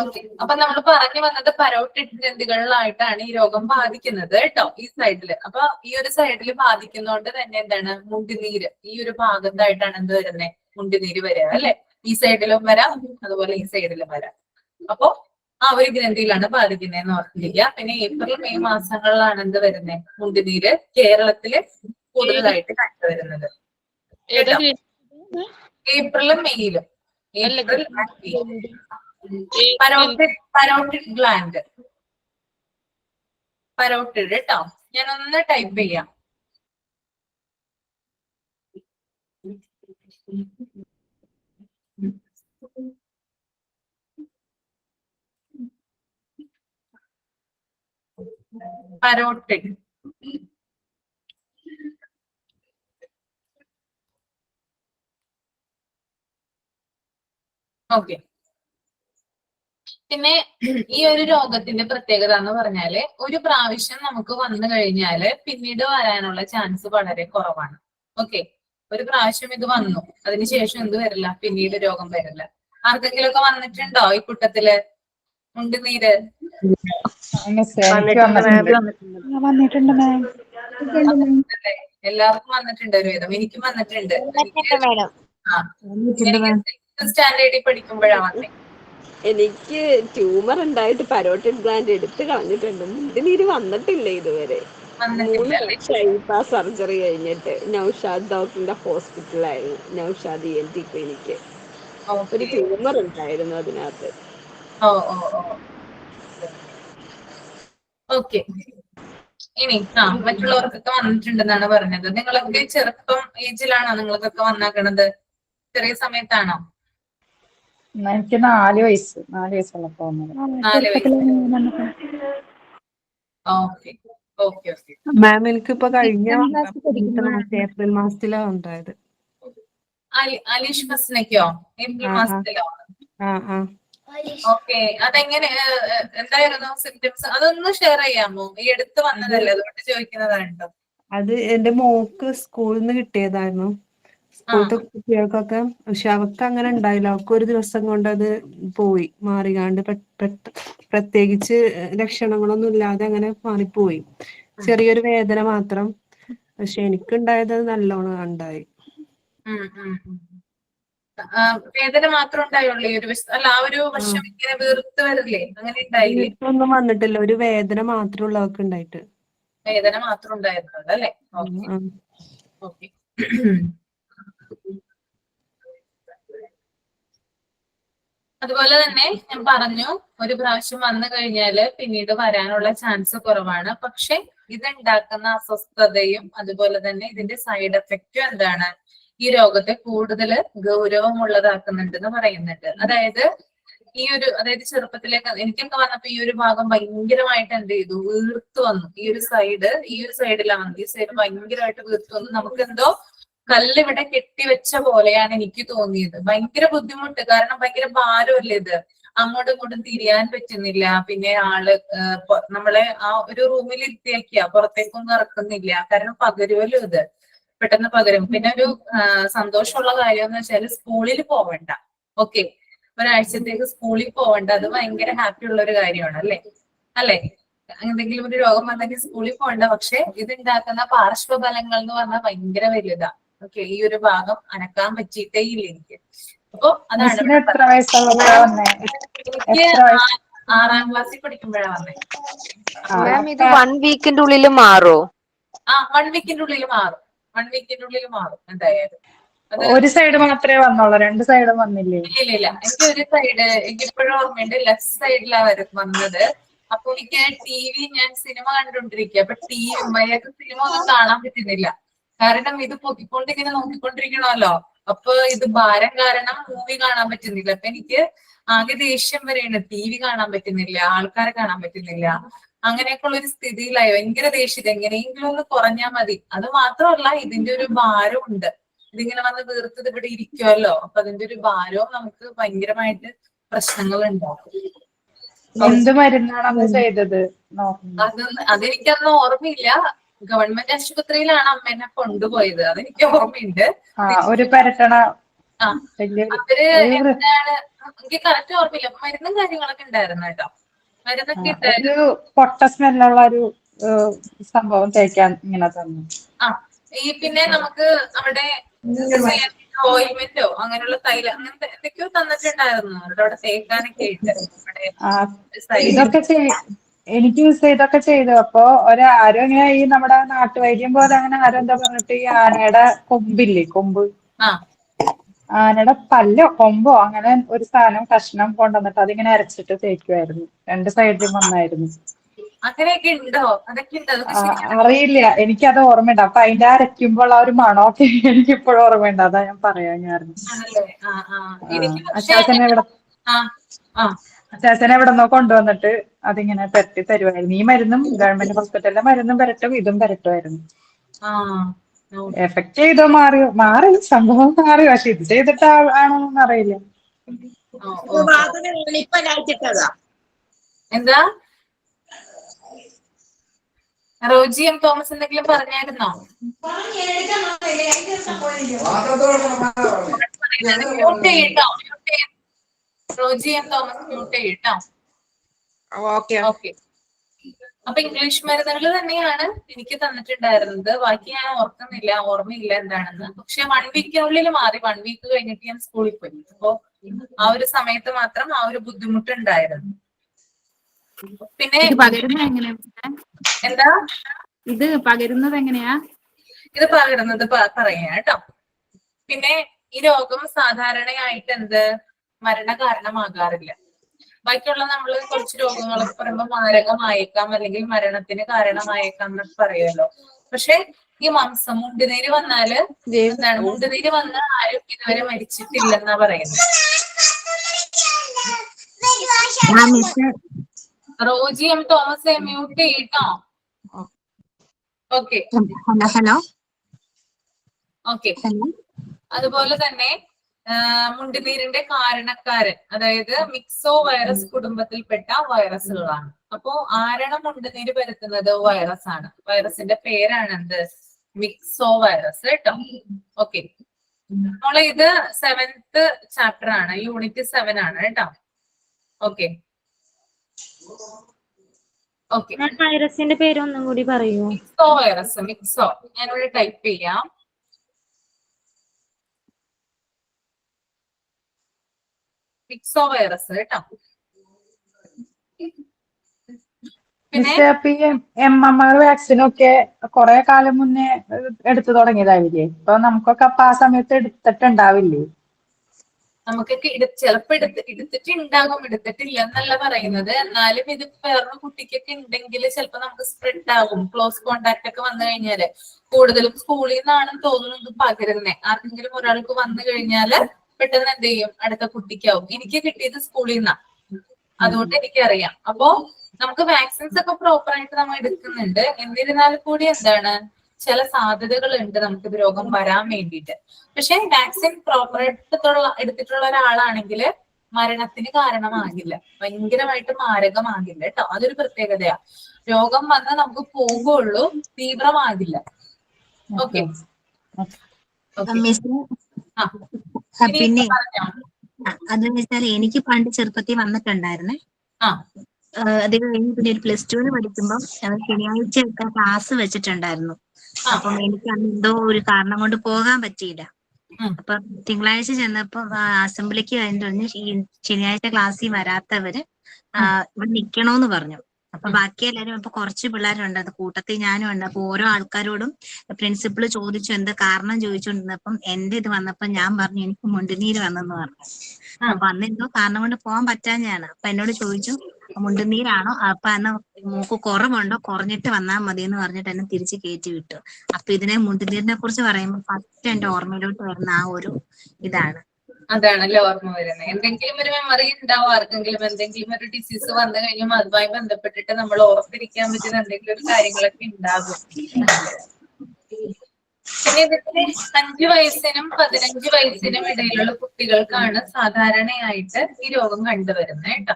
ഓക്കെ അപ്പൊ നമ്മൾ പറഞ്ഞു വന്നത് പരോട്ടിഡ് ഗ്രന്ഥികളിലായിട്ടാണ് ഈ രോഗം ബാധിക്കുന്നത് കേട്ടോ, ഈ സൈഡില്. അപ്പൊ ഈ ഒരു സൈഡിൽ ബാധിക്കുന്നതുകൊണ്ട് തന്നെ എന്താണ്, മുണ്ടിനീര് ഈ ഒരു ഭാഗത്തായിട്ടാണ് എന്ത് വരുന്നത്, മുണ്ടിനീര് വരിക അല്ലെ. ഈ സൈഡിലും വരാം, അതുപോലെ ഈ സൈഡിലും വരാം. അപ്പൊ ആ ഒരു ഗ്രന്ഥിയിലാണ് ബാധിക്കുന്നതെന്ന് ഓർത്തിരിക്കുക. പിന്നെ ഏപ്രിൽ മെയ് മാസങ്ങളിലാണ് എന്ത് വരുന്നത്, മുണ്ടിനീര് കേരളത്തില് കൂടുതലായിട്ട് കണ്ടുവരുന്നത് കേട്ടോ. ഏപ്രിലും മെയ്യിലും. ഏപ്രിൽ പരോട്ടിഡ് ഗ്ലാൻഡ്, പരോട്ടിഡ് കേട്ടോ. ഞാനൊന്ന് ടൈപ്പ് ചെയ്യാം. പരോട്ടിഡ്. ഓക്കെ. പിന്നെ ഈ ഒരു രോഗത്തിന്റെ പ്രത്യേകത എന്ന് പറഞ്ഞാല് ഒരു പ്രാവശ്യം നമുക്ക് വന്നു കഴിഞ്ഞാല് പിന്നീട് വരാനുള്ള ചാൻസ് വളരെ കുറവാണ്. ഓക്കെ, ഒരു പ്രാവശ്യം ഇത് വന്നു, അതിനുശേഷം എന്ത് വരില്ല, പിന്നീട് രോഗം വരില്ല. ആർക്കെങ്കിലും ഒക്കെ വന്നിട്ടുണ്ടോ ഈ കൂട്ടത്തില് മുണ്ടുനീര്? വന്നിട്ടുണ്ട് മാം. എല്ലാവർക്കും വന്നിട്ടുണ്ട് ഒരുവിധം. എനിക്കും വന്നിട്ടുണ്ട്. മാഡം സ്റ്റാൻഡേർഡിൽ പഠിക്കുമ്പോഴാണ് വന്നേ. എനിക്ക് ട്യൂമർ ഉണ്ടായിട്ട് പരോട്ടിഡ് ഗ്ലാൻഡ് എടുത്ത് കളഞ്ഞിട്ടുണ്ട്. മുണ്ടിനീര് വന്നിട്ടില്ല ഇതുവരെ. 3 വർഷമായി ഇപ്പൊ ആ സർജറി കഴിഞ്ഞിട്ട്. നൗഷാദ് ഡോക്ടറിന്റെ ഹോസ്പിറ്റലായിരുന്നു, നൗഷാദ് ENT ക്ലിനിക്ക്. ഒരു ട്യൂമർ ഉണ്ടായിരുന്നു അതിനകത്ത്. ഓക്കെ. ഇനി മറ്റുള്ളവർക്കൊക്കെ വന്നിട്ടുണ്ടെന്നാണ് പറഞ്ഞത്. നിങ്ങളൊക്കെ ചെറുപ്പം ഏജിലാണോ നിങ്ങൾക്കൊക്കെ വന്നാക്കണത്? ചെറിയ സമയത്താണോ? എനിക്ക് 4 വയസ്സുള്ളപ്പോ വന്നത്. 4 വയസ്സ്. Okay okay okay. മാം എനിക്കിപ്പോ കഴിഞ്ഞ ഏപ്രിൽ മാസത്തിലാണ് ഉണ്ടായത്. അലീഷ് ഫസ്നയ്ക്കോ? ഏപ്രിൽ മാസത്തിലോ? ഓക്കെ. അതെങ്ങനെ, എന്തായിരുന്നു സിംറ്റംസ്? അതൊന്ന് ഷെയർ ചെയ്യാമോ? ഈ അടുത്ത് വന്നതല്ലേ, അതുകൊണ്ട് ചോദിക്കുന്നതാണ്. അത് എന്റെ മോക്ക് സ്കൂളിൽ നിന്ന് കിട്ടിയതായിരുന്നു. സ്കൂളത്തെ കുട്ടികൾക്കൊക്കെ. പക്ഷെ അവർക്ക് അങ്ങനെ ഉണ്ടായില്ല. അവർക്ക് ഒരു ദിവസം കൊണ്ട് അത് പോയി, മാറികാണ്ട് പ്രത്യേകിച്ച് ലക്ഷണങ്ങളൊന്നും ഇല്ലാതെ അങ്ങനെ മാറിപ്പോയി. ചെറിയൊരു വേദന മാത്രം. പക്ഷെ എനിക്കുണ്ടായത് നല്ലോണം ഉണ്ടായി. വേദന മാത്രം ഉണ്ടായുള്ളൂ ഈ ഒരു വശം? അല്ല, ആ ഒരു വശം ഇങ്ങനെ വീർത്ത് വരില്ലേ, അങ്ങനെ ഉണ്ടായില്ലേ? ഒന്നും വന്നിട്ടില്ല, ഒരു വേദന മാത്രമുള്ളവർക്ക് ഉണ്ടായിട്ട്. വേദന മാത്രം ഉണ്ടായിരുന്നുള്ളൂ അല്ലെ? ഓക്കെ. അതുപോലെ തന്നെ ഞാൻ പറഞ്ഞു, ഒരു പ്രാവശ്യം വന്നു കഴിഞ്ഞാല് പിന്നീട് വരാനുള്ള ചാൻസ് കുറവാണ്. പക്ഷെ ഇതുണ്ടാക്കുന്ന അസ്വസ്ഥതയും അതുപോലെ തന്നെ ഇതിന്റെ സൈഡ് എഫക്റ്റും എന്താണ്, ഈ രോഗത്തെ കൂടുതൽ ഗൗരവമുള്ളതാക്കുന്നുണ്ടെന്ന് പറയുന്നുണ്ട്. അതായത് ചെറുപ്പത്തിലേക്ക് എനിക്കൊക്കെ വന്നപ്പോ ഈ ഒരു ഭാഗം ഭയങ്കരമായിട്ട് എന്ത് ചെയ്തു, വീർത്തു വന്നു. ഈ ഒരു സൈഡിലാണ് വന്നത്. ഈ സൈഡ് ഭയങ്കരമായിട്ട് വീർത്തു വന്നു. നമുക്ക് എന്തോ കല്ലിവിടെ കെട്ടിവെച്ച പോലെയാണ് എനിക്ക് തോന്നിയത്. ഭയങ്കര ബുദ്ധിമുട്ട്, കാരണം ഭയങ്കര ഭാരമല്ലേ ഇത്. അങ്ങോട്ടും ഇങ്ങോട്ടും തിരിയാൻ പറ്റുന്നില്ല. പിന്നെ നമ്മളെ ആ ഒരു റൂമിൽ ഇരുത്തിയേക്കുക, പുറത്തേക്കൊന്നും ഇറക്കുന്നില്ല. കാരണം പകരുമല്ലോ ഇത്, പെട്ടെന്ന് പകരും. പിന്നെ ഒരു സന്തോഷമുള്ള കാര്യം എന്ന് വെച്ചാൽ സ്കൂളിൽ പോവണ്ട. ഓക്കെ, ഒരാഴ്ചത്തേക്ക് സ്കൂളിൽ പോവണ്ട. അത് ഭയങ്കര ഹാപ്പി ഉള്ള ഒരു കാര്യമാണ് അല്ലേ? എന്തെങ്കിലും ഒരു രോഗം വന്നെങ്കിൽ സ്കൂളിൽ പോകണ്ട. പക്ഷെ ഇതുണ്ടാക്കുന്ന പാർശ്വഫലങ്ങൾ എന്ന് പറഞ്ഞാൽ ഭയങ്കര വലുതാ. ഓക്കെ, ഈ ഒരു ഭാഗം അനക്കാൻ പറ്റിയിട്ടേ ഇല്ല എനിക്ക്. അപ്പൊ അതാണ് എനിക്ക് 6ാം ക്ലാസ്സിൽ പഠിക്കുമ്പോഴാണ് വന്നേ. മാം ഇത് 1 വീക്കിന്റെ ഉള്ളിൽ മാറോ? 1 വീക്കിന്റെ ഉള്ളിൽ മാറും. 1 വീക്കിന്റെ ഉള്ളിൽ മാറും എന്തായാലും. ഒരു സൈഡ് മാത്രമേ വന്നുള്ളൂ, 2 സൈഡും വന്നില്ലേ? ഇല്ല, എനിക്ക് ഒരു സൈഡ്, എനിക്കിപ്പോഴും ഓർമ്മയുണ്ട്, ലെഫ്റ്റ് സൈഡിലാണ് വന്നത്. അപ്പൊ എനിക്ക് ഞാൻ സിനിമ കണ്ടോണ്ടിരിക്കുക. അപ്പൊ മര്യാദക്ക് സിനിമ ഒന്നും കാണാൻ പറ്റുന്നില്ല. കാരണം ഇത് പൊക്കിക്കൊണ്ടിങ്ങനെ നോക്കിക്കൊണ്ടിരിക്കണമല്ലോ. അപ്പൊ ഇത് ഭാരം കാരണം മൂവി കാണാൻ പറ്റുന്നില്ല. അപ്പൊ എനിക്ക് ആകെ ദേഷ്യം വരെയാണ്. കാണാൻ പറ്റുന്നില്ല, ആൾക്കാരെ കാണാൻ പറ്റുന്നില്ല, അങ്ങനെയൊക്കെ ഉള്ള ഒരു സ്ഥിതിയിലായി. ഭയങ്കര ദേഷ്യം. എങ്ങനെയെങ്കിലും ഒന്ന് കുറഞ്ഞാൽ മതി. അത് മാത്രമല്ല, ഇതിന്റെ ഒരു ഭാരം ഉണ്ട്. ഇതിങ്ങനെ വന്ന് വീർത്തത് ഇവിടെ ഇരിക്കുമല്ലോ. അപ്പൊ അതിന്റെ ഒരു ഭാരവും നമുക്ക് ഭയങ്കരമായിട്ട് പ്രശ്നങ്ങൾ ഉണ്ടാക്കും. എന്ത് മരുന്നാണ് അന്ന് ചെയ്തത്? അതെനിക്കന്ന് ഓർമ്മയില്ല. ഗവൺമെന്റ് ആശുപത്രിയിലാണ് അമ്മ എന്നെ കൊണ്ടുപോയത്. അതെനിക്ക് ഓർമ്മയുണ്ട്. ഒരു പരട്ടണ അവര് എന്താണ് എനിക്ക് കറക്റ്റ് ഓർമ്മയില്ല. മരുന്നും കാര്യങ്ങളൊക്കെ ഉണ്ടായിരുന്നു കേട്ടോ. മരുന്നൊക്കെ ഉണ്ടായിരുന്നു. ഒരു പൊട്ട സ്മെല്ലുള്ള ഒരു സംഭവം തേക്കാൻ ഇങ്ങനെ തന്നു. പിന്നെ നമുക്ക് അവിടെ ഓയിൽമെന്റോ അങ്ങനെയുള്ള തൈല അങ്ങനത്തെ എന്തൊക്കെയോ തന്നിട്ടുണ്ടായിരുന്നു അവിടെ തേക്കാനൊക്കെ ആയിട്ട്. ഇതൊക്കെ എനിക്ക് ഇതൊക്കെ ചെയ്തു. അപ്പൊ ആരും ഇങ്ങനെ ഈ നമ്മുടെ നാട്ടുവൈദ്യം പോലെ അങ്ങനെ ആരും എന്താ പറഞ്ഞിട്ട് ഈ ആനയുടെ കൊമ്പില്ലേ, കൊമ്പ്, ആനയുടെ പല്ലോ കൊമ്പോ അങ്ങനെ ഒരു സാധനം കഷ്ണം കൊണ്ടുവന്നിട്ട് അതിങ്ങനെ അരച്ചിട്ട് തേക്കുമായിരുന്നു. 2 സൈഡിലും വന്നായിരുന്നു. അങ്ങനെയൊക്കെ ഉണ്ടോ? അതൊക്കെ അറിയില്ല, എനിക്കത് ഓർമ്മയുണ്ട്. അപ്പൊ അതിന്റെ അരയ്ക്കുമ്പോൾ ആ ഒരു മണമൊക്കെ എനിക്ക് ഇപ്പോഴും ഓർമ്മയുണ്ട്. അതാ ഞാൻ പറയാൻ കാരണം. അച്ചാച്ചനെ എവിടെന്നോ കൊണ്ടുവന്നിട്ട് അതിങ്ങനെ പെരട്ടി തരുമായിരുന്നു. ഈ മരുന്നും ഗവൺമെന്റ് ഹോസ്പിറ്റലിലെ മരുന്നും പെരട്ടും, ഇതും പെരട്ടുമായിരുന്നു. എഫക്ട് ചെയ്തോ? മാറി സംഭവം മാറി. പക്ഷെ ഇത് ചെയ്തിട്ട് ആണോന്നൊന്നും അറിയില്ല. എന്താ റോജി എം തോമസ് എന്തെങ്കിലും പറഞ്ഞായിരുന്നോ? റോജി എം തോമസ് മ്യൂട്ട് ചെയ്യട്ടോ. ഓക്കെ. അപ്പൊ ഇംഗ്ലീഷ് മരുന്നുകൾ തന്നെയാണ് എനിക്ക് തന്നിട്ടുണ്ടായിരുന്നത്. ബാക്കി ഞാൻ ഓർമ്മയില്ല എന്താണെന്ന്. പക്ഷെ 1 വീക്കിനുള്ളിൽ മാറി. 1 വീക്ക് കഴിഞ്ഞിട്ട് ഞാൻ സ്കൂളിൽ പോയി. അപ്പൊ ആ ഒരു സമയത്ത് മാത്രം ആ ഒരു ബുദ്ധിമുട്ടുണ്ടായിരുന്നു. പിന്നെ എന്താ ഇത് പകരുന്നത് എങ്ങനെയാ? ഇത് പകരുന്നത് പറയാ കേട്ടോ. പിന്നെ ഈ രോഗം സാധാരണയായിട്ട് മരണകാരണമാകാറില്ല. ബാക്കിയുള്ള നമ്മൾ കുറച്ച് രോഗങ്ങളൊക്കെ പറയുമ്പോൾ മാരകമായേക്കാം, അല്ലെങ്കിൽ മരണത്തിന് കാരണമായേക്കാം എന്നൊക്കെ പറയുമല്ലോ. പക്ഷെ ഈ മുണ്ടുനീര് വന്നാല് മുണ്ടുനീര് വന്ന് ആരും ഇതുവരെ മരിച്ചിട്ടില്ലെന്നാ പറയുന്നത്. റോജി എം തോമസ് മ്യൂട്ട് ചെയ്യട്ടോ. ഓക്കെ. ഹലോ. ഓക്കെ. അതുപോലെ തന്നെ മുണ്ടുനീരിന്റെ കാരണക്കാരൻ, അതായത് മിക്സോ വൈറസ് കുടുംബത്തിൽപ്പെട്ട വൈറസുകളാണ്. അപ്പോ ആരാണ് മുണ്ടുനീര് പരത്തുന്നത്? വൈറസ് ആണ്. വൈറസിന്റെ പേരാണ് എന്ത്? മിക്സോ വൈറസ് കേട്ടോ. ഓക്കെ. നമ്മളെ ഇത് 7th ചാപ്റ്റർ ആണ്, യൂണിറ്റ് 7 ആണ് കേട്ടോ. ഓക്കെ. വൈറസിന്റെ പേര് ഒന്നും കൂടി പറയൂ. മിക്സോ വൈറസ്. മിക്സോ ഞാനിവിടെ ടൈപ്പ് ചെയ്യാം. മിക്സോ വൈറസ് കേട്ടോ. പിന്നെ MMR വാക്സിനൊക്കെ കുറെ കാലം മുന്നേ എടുത്തു തുടങ്ങിയതാവില്ലേ? ഇപ്പൊ നമുക്കൊക്കെ അപ്പൊ ആ സമയത്ത് എടുത്തിട്ടുണ്ടാവില്ലേ? നമുക്കൊക്കെ ചിലപ്പോ എടുത്തിട്ടുണ്ടാകും, എടുത്തിട്ടില്ല എന്നല്ല പറയുന്നത്. എന്നാലും ഇത് വേറൊരു കുട്ടിക്കൊക്കെ ഉണ്ടെങ്കിൽ ചിലപ്പോ നമുക്ക് സ്പ്രെഡ് ആകും. ക്ലോസ് കോണ്ടാക്ട് ഒക്കെ വന്നു കഴിഞ്ഞാല് കൂടുതലും സ്കൂളിൽ നിന്നാണെന്ന് തോന്നുന്നത് പകരുന്നേ. ആർക്കെങ്കിലും ഒരാൾക്ക് വന്നു കഴിഞ്ഞാല് പെട്ടെന്ന് എന്ത് ചെയ്യും? അടുത്ത കുട്ടിക്കാവും. എനിക്ക് കിട്ടിയത് സ്കൂളിൽ നിന്നാ, അതുകൊണ്ട് എനിക്കറിയാം. അപ്പോ നമുക്ക് വാക്സിൻസ് ഒക്കെ പ്രോപ്പർ ആയിട്ട് നമ്മൾ എടുക്കുന്നുണ്ട്. എന്നിരുന്നാൽ കൂടി ചില സാധ്യതകൾ ഉണ്ട് നമുക്ക് ഇത് രോഗം വരാൻ വേണ്ടിയിട്ട്. പക്ഷെ വാക്സിൻ പ്രോപ്പർ എടുത്തിട്ടുള്ള ഒരാളാണെങ്കിൽ മരണത്തിന് കാരണമാകില്ല, ഭയങ്കരമായിട്ട് മാരകമാകില്ല കേട്ടോ. അതൊരു പ്രത്യേകതയാ. രോഗം വന്ന് നമുക്ക് പോകുള്ളൂ, തീവ്രമാകില്ല. ഓക്കെ. പിന്നെ അതെന്ന് വെച്ചാൽ എനിക്ക് പണ്ട് ചെറുപ്പത്തിൽ വന്നിട്ടുണ്ടായിരുന്നേ. അത് കഴിഞ്ഞ് പിന്നെ ഒരു +2 പഠിക്കുമ്പോൾ ശനിയാഴ്ച ക്ലാസ് വെച്ചിട്ടുണ്ടായിരുന്നു. അപ്പം എനിക്ക് എന്തോ ഒരു കാരണം കൊണ്ട് പോകാൻ പറ്റിയില്ല. അപ്പൊ തിങ്കളാഴ്ച ചെന്നപ്പോ അസംബ്ലിക്ക് കഴിഞ്ഞിട്ട് ശനിയാഴ്ച ക്ലാസ്സിൽ വരാത്തവര് ഇവിടെ നിക്കണോന്ന് പറഞ്ഞു. അപ്പൊ ബാക്കി എല്ലാരും ഇപ്പൊ കുറച്ച് പിള്ളേരുണ്ട്, അത് കൂട്ടത്തിൽ ഞാനും ഉണ്ട്. അപ്പൊ ഓരോ ആൾക്കാരോടും പ്രിൻസിപ്പള് ചോദിച്ചു, എന്താ കാരണം ചോദിച്ചുകൊണ്ടിരുന്നപ്പം എന്റെ ഇത് വന്നപ്പോ ഞാൻ പറഞ്ഞു എനിക്ക് മുണ്ടുനീര് വന്നെന്ന് പറഞ്ഞു. അപ്പൊ അന്ന് എന്തോ കാരണം കൊണ്ട് പോകാൻ പറ്റാഞ്ഞാണ്. അപ്പൊ എന്നോട് ചോദിച്ചു മുണ്ടുനീരാണോ അപ്പൊ എന്നാ മൂക്ക് കുറവുണ്ടോ കുറഞ്ഞിട്ട് വന്നാൽ മതി എന്ന് പറഞ്ഞിട്ട് എന്നെ തിരിച്ച് കയറ്റി വിട്ടു. അപ്പൊ ഇതിനെ മുണ്ടുനീരിനെ കുറിച്ച് പറയുമ്പോൾ ഫസ്റ്റ് എന്റെ ഓർമ്മയിലോട്ട് വരുന്ന ആ ഒരു ഇതാണ്. അതാണല്ലേ ഓർമ്മ വരുന്നത്. എന്തെങ്കിലും ഒരു മെമ്മറി ഉണ്ടാവും ആർക്കെങ്കിലും, എന്തെങ്കിലും ഒരു ഡിസീസ് വന്നു കഴിയുമ്പോൾ അതുമായി ബന്ധപ്പെട്ടിട്ട് നമ്മൾ ഓർത്തിരിക്കാൻ പറ്റുന്ന എന്തെങ്കിലും ഒരു കാര്യങ്ങളൊക്കെ ഉണ്ടാകും. പിന്നെ ഇതിന്റെ 5 വയസ്സിനും 15 വയസ്സിനും ഇടയിലുള്ള കുട്ടികൾക്കാണ് സാധാരണയായിട്ട് ഈ രോഗം കണ്ടുവരുന്നത് കേട്ടോ.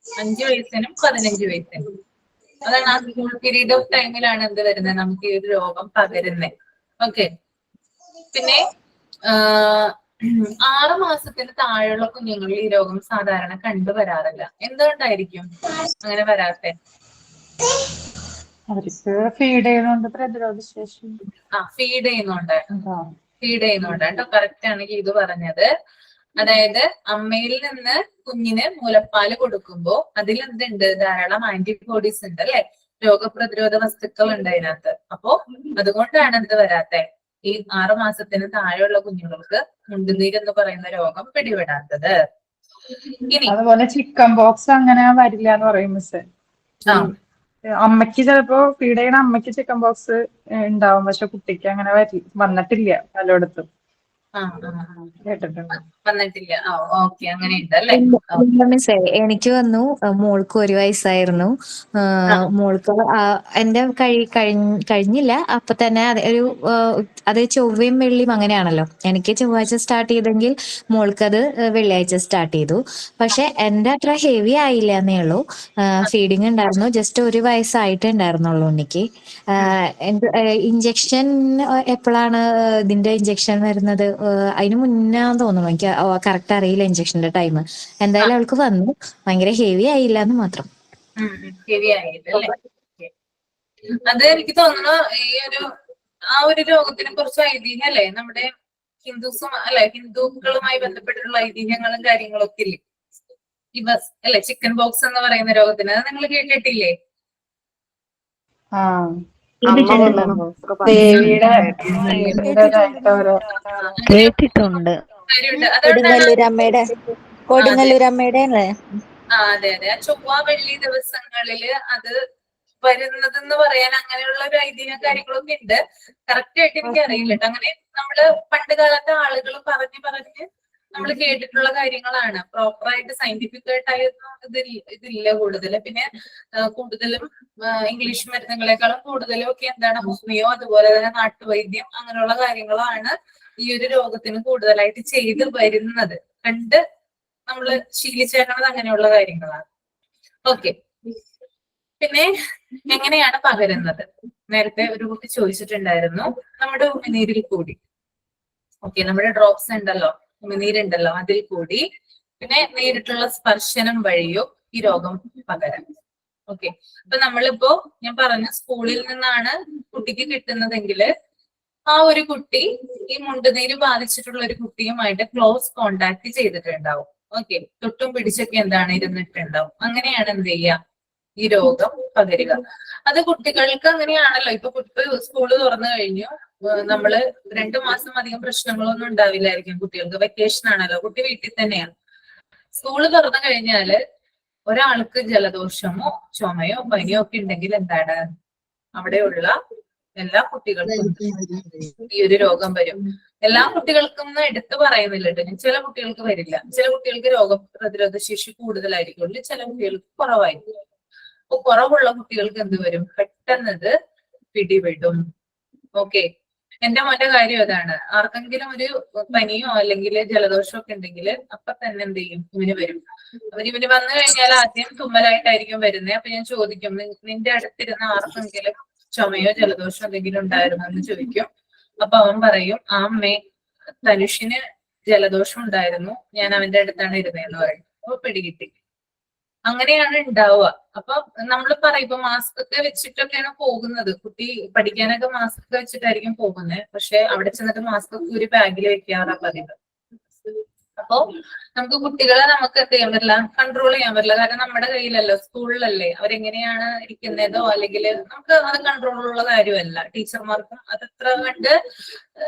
5 വയസ്സിനും 15 വയസ്സിനും, അതാണ് ആ സ്കൂൾ പീരീഡ് ഓഫ് ടൈമിലാണ് എന്ത് വരുന്നത്, നമുക്ക് ഈ ഒരു രോഗം പകരുന്നത്. ഓക്കെ. പിന്നെ 6 മാസത്തിന് താഴെയുള്ള കുഞ്ഞുങ്ങളിൽ ഈ രോഗം സാധാരണ കണ്ടുവരാറില്ല. എന്തുകൊണ്ടായിരിക്കും അങ്ങനെ വരാത്തെ? അവർക്ക് ഫീഡ് ചെയ്യുന്നോണ്ട് പ്രതിരോധ ശേഷി. ഫീഡ് ചെയ്യുന്നോണ്ട് കേട്ടോ. കറക്റ്റ് ആണ് ഇത് പറഞ്ഞത്. അതായത് അമ്മയിൽ നിന്ന് കുഞ്ഞിന് മുലപ്പാല് കൊടുക്കുമ്പോ അതിൽ എന്തുണ്ട്, ധാരാളം ആന്റിബോഡീസ് ഉണ്ട് അല്ലെ, രോഗപ്രതിരോധ വസ്തുക്കൾ ഉണ്ട് അതിനകത്ത്. അപ്പോ അതുകൊണ്ടാണ് എന്ത് വരാത്തെ, ഈ 6 മാസത്തിന് താഴെയുള്ള കുഞ്ഞുങ്ങൾക്ക് മുണ്ടുനീര് എന്ന് പറയുന്ന രോഗം പിടിപെടാത്തത്. ഇനി അതുപോലെ ചിക്കൻ ബോക്സ് അങ്ങനെ വരില്ല എന്ന് പറയും മിസ്. അമ്മയ്ക്ക് ചിലപ്പോ ഫീഡ് ചെയ്യണ അമ്മയ്ക്ക് ചിക്കൻ ബോക്സ് ഉണ്ടാവും, പക്ഷെ കുട്ടിക്ക് അങ്ങനെ വന്നിട്ടില്ല പലയിടത്തും കേട്ടിട്ടുണ്ട്. വന്നിട്ടില്ല. ഓക്കെ, അങ്ങനെ ഉണ്ടല്ലേ. മിസ്സേ എനിക്ക് വന്നു, മോൾക്ക് 1 വയസ്സായിരുന്നു. മോൾക്ക് എന്റെ കഴിഞ്ഞില്ല അപ്പൊ തന്നെ അത് ചൊവ്വയും വെള്ളിയും അങ്ങനെയാണല്ലോ. എനിക്ക് ചൊവ്വാഴ്ച സ്റ്റാർട്ട് ചെയ്തെങ്കിൽ മോൾക്കത് വെള്ളിയാഴ്ച സ്റ്റാർട്ട് ചെയ്തു. പക്ഷെ എന്റെ അത്ര ഹെവി ആയില്ല എന്നേ ഉള്ളൂ. ഫീഡിങ് ഉണ്ടായിരുന്നു, ജസ്റ്റ് 1 വയസ്സായിട്ടേ ഉണ്ടായിരുന്നുള്ളൂ എനിക്ക്. ഇഞ്ചക്ഷൻ എപ്പോഴാണ് ഇതിന്റെ ഇഞ്ചക്ഷൻ വരുന്നത്? അതിന് മുന്നേ തോന്നുന്നു, എനിക്ക് കറക്റ്റ് അറിയില്ല ഇഞ്ചക്ഷന്റെ ടൈം. എന്തായാലും അവൾക്ക് വന്നു, ഭയങ്കര ഹെവി ആയില്ല എന്ന് മാത്രം. ഹെവി ആയിട്ടല്ലേ. അത് എനിക്ക് തോന്നുന്നു ആ ഒരു രോഗത്തിനെ കുറിച്ച് ഐതിഹ്യം അല്ലേ, നമ്മുടെ ഹിന്ദുക്കളുമായി ബന്ധപ്പെട്ടിട്ടുള്ള ഐതിഹ്യങ്ങളും കാര്യങ്ങളും ഒക്കെ ഇല്ലേ, അല്ലെ, ചിക്കൻ ബോക്സ് എന്ന് പറയുന്ന രോഗത്തിന്. അത് നിങ്ങൾ കേട്ടിട്ടില്ലേ? കേട്ടിട്ടുണ്ട്. കൊടുങ്ങല്ലൂരമ്മയുടെ അതെ അതെ. ആ ചൊവ്വ വെള്ളി ദിവസങ്ങളില് അത് വരുന്നതെന്ന് പറയാൻ അങ്ങനെയുള്ള ഒരു ഐതിഹ്യം കാര്യങ്ങളൊക്കെ ഉണ്ട്. കറക്റ്റ് ആയിട്ട് എനിക്ക് അറിയില്ല കേട്ടോ. അങ്ങനെ നമ്മള് പണ്ട് കാലത്തെ ആളുകൾ പറഞ്ഞ് നമ്മൾ കേട്ടിട്ടുള്ള കാര്യങ്ങളാണ്. പ്രോപ്പറായിട്ട് സയന്റിഫിക് ആയിട്ടായിരുന്നു ഇതില്ല കൂടുതല്. പിന്നെ കൂടുതലും ഇംഗ്ലീഷ് മരുന്നുകളെക്കാളും കൂടുതലും ഒക്കെ എന്താണ് ഹോമിയോ, അതുപോലെ തന്നെ നാട്ടുവൈദ്യം, അങ്ങനെയുള്ള കാര്യങ്ങളാണ് ഈ ഒരു രോഗത്തിന് കൂടുതലായിട്ട് ചെയ്ത് വരുന്നത്. കണ്ട് നമ്മള് ശീലിച്ചേക്കുന്നത് അങ്ങനെയുള്ള കാര്യങ്ങളാണ്. ഓക്കെ. പിന്നെ എങ്ങനെയാണ് പകരുന്നത്? നേരത്തെ ഒരു കുട്ടി ചോദിച്ചിട്ടുണ്ടായിരുന്നു, നമ്മുടെ ഉമിനീരിൽ കൂടി. ഓക്കെ, നമ്മുടെ ഡ്രോപ്സ് ഉണ്ടല്ലോ, ഉമിനീരുണ്ടല്ലോ, അതിൽ കൂടി, പിന്നെ നേരിട്ടുള്ള സ്പർശനം വഴിയോ ഈ രോഗം പകരാം. ഓക്കെ. അപ്പൊ നമ്മളിപ്പോ ഞാൻ പറഞ്ഞു, സ്കൂളിൽ നിന്നാണ് കുട്ടിക്ക് കിട്ടുന്നതെങ്കിൽ ആ ഒരു കുട്ടി ഈ മുണ്ടുനീര് ബാധിച്ചിട്ടുള്ള ഒരു കുട്ടിയുമായിട്ട് ക്ലോസ് കോണ്ടാക്ട് ചെയ്തിട്ടുണ്ടാവും. ഓക്കെ, തൊട്ടും പിടിച്ചൊക്കെ എന്താണ് ഇരുന്നിട്ടുണ്ടാവും. അങ്ങനെയാണ് എന്ത് ചെയ്യുക, ഈ രോഗം പകരുക. അത് കുട്ടികൾക്ക് അങ്ങനെയാണല്ലോ. ഇപ്പൊ സ്കൂള് തുറന്നു കഴിഞ്ഞു, നമ്മള് 2 മാസം അധികം പ്രശ്നങ്ങളൊന്നും ഉണ്ടാവില്ലായിരിക്കും കുട്ടികൾക്ക്. വെക്കേഷൻ ആണല്ലോ, കുട്ടി വീട്ടിൽ തന്നെയാണ്. സ്കൂള് തുറന്നു കഴിഞ്ഞാല് ഒരാൾക്ക് ജലദോഷമോ ചുമയോ പനിയോ ഒക്കെ ഉണ്ടെങ്കിൽ എന്താണ്, അവിടെയുള്ള എല്ലാ കുട്ടികൾക്കും ഈ ഒരു രോഗം വരും. എല്ലാ കുട്ടികൾക്കും എടുത്തു പറയുന്നില്ല കേട്ടോ. ചില കുട്ടികൾക്ക് വരില്ല, ചില കുട്ടികൾക്ക് രോഗപ്രതിരോധ ശേഷി കൂടുതലായിരിക്കും, ചില കുട്ടികൾക്ക് കുറവായിരിക്കും. അപ്പൊ കുറവുള്ള കുട്ടികൾക്ക് എന്ത് വരും, പെട്ടെന്ന് ഇത് പിടിപെടും. ഓക്കെ. എന്റെ മോന്റെ കാര്യം അതാണ്. ആർക്കെങ്കിലും ഒരു പനിയോ അല്ലെങ്കിൽ ജലദോഷമോ ഒക്കെ ഉണ്ടെങ്കിൽ അപ്പൊ തന്നെ എന്ത് ചെയ്യും, ഇവന് വരും. ഇവന് വന്നു കഴിഞ്ഞാൽ ആദ്യം തുമ്മലായിട്ടായിരിക്കും വരുന്നത്. അപ്പൊ ഞാൻ ചോദിക്കും, നിന്റെ അടുത്തിരുന്ന ആർക്കെങ്കിലും ചുമയോ ജലദോഷമോ എന്തെങ്കിലും ഉണ്ടായിരുന്നോ എന്ന് ചോദിക്കും. അപ്പൊ അവൻ പറയും, ആ അമ്മേ, തനുഷിന് ജലദോഷം ഉണ്ടായിരുന്നു, ഞാൻ അവന്റെ അടുത്താണ് ഇരുന്നതെന്ന് പറയും. അപ്പൊ പിടികിട്ടി. അങ്ങനെയാണ് ഉണ്ടാവുക. അപ്പൊ നമ്മൾ പറയും, ഇപ്പൊ മാസ്ക് ഒക്കെ വെച്ചിട്ടൊക്കെയാണ് പോകുന്നത്. കുട്ടി പഠിക്കാനൊക്കെ മാസ്ക് ഒക്കെ വെച്ചിട്ടായിരിക്കും പോകുന്നത്. പക്ഷെ അവിടെ ചെന്നിട്ട് മാസ്ക് ഒക്കെ ഒരു ബാഗിൽ വെക്കാറാ പതിവ്. അപ്പോ നമുക്ക് കുട്ടികളെ നമുക്ക് എന്ത് ചെയ്യാൻ പറ്റില്ല, കൺട്രോൾ ചെയ്യാൻ പറ്റില്ല. കാരണം നമ്മുടെ കയ്യിലല്ലോ, സ്കൂളിലല്ലേ, അവരെങ്ങനെയാണ് ഇരിക്കുന്നതോ അല്ലെങ്കിൽ നമുക്ക് അത് കൺട്രോളുള്ള കാര്യമല്ല. ടീച്ചർമാർക്കും അതത്ര കണ്ട്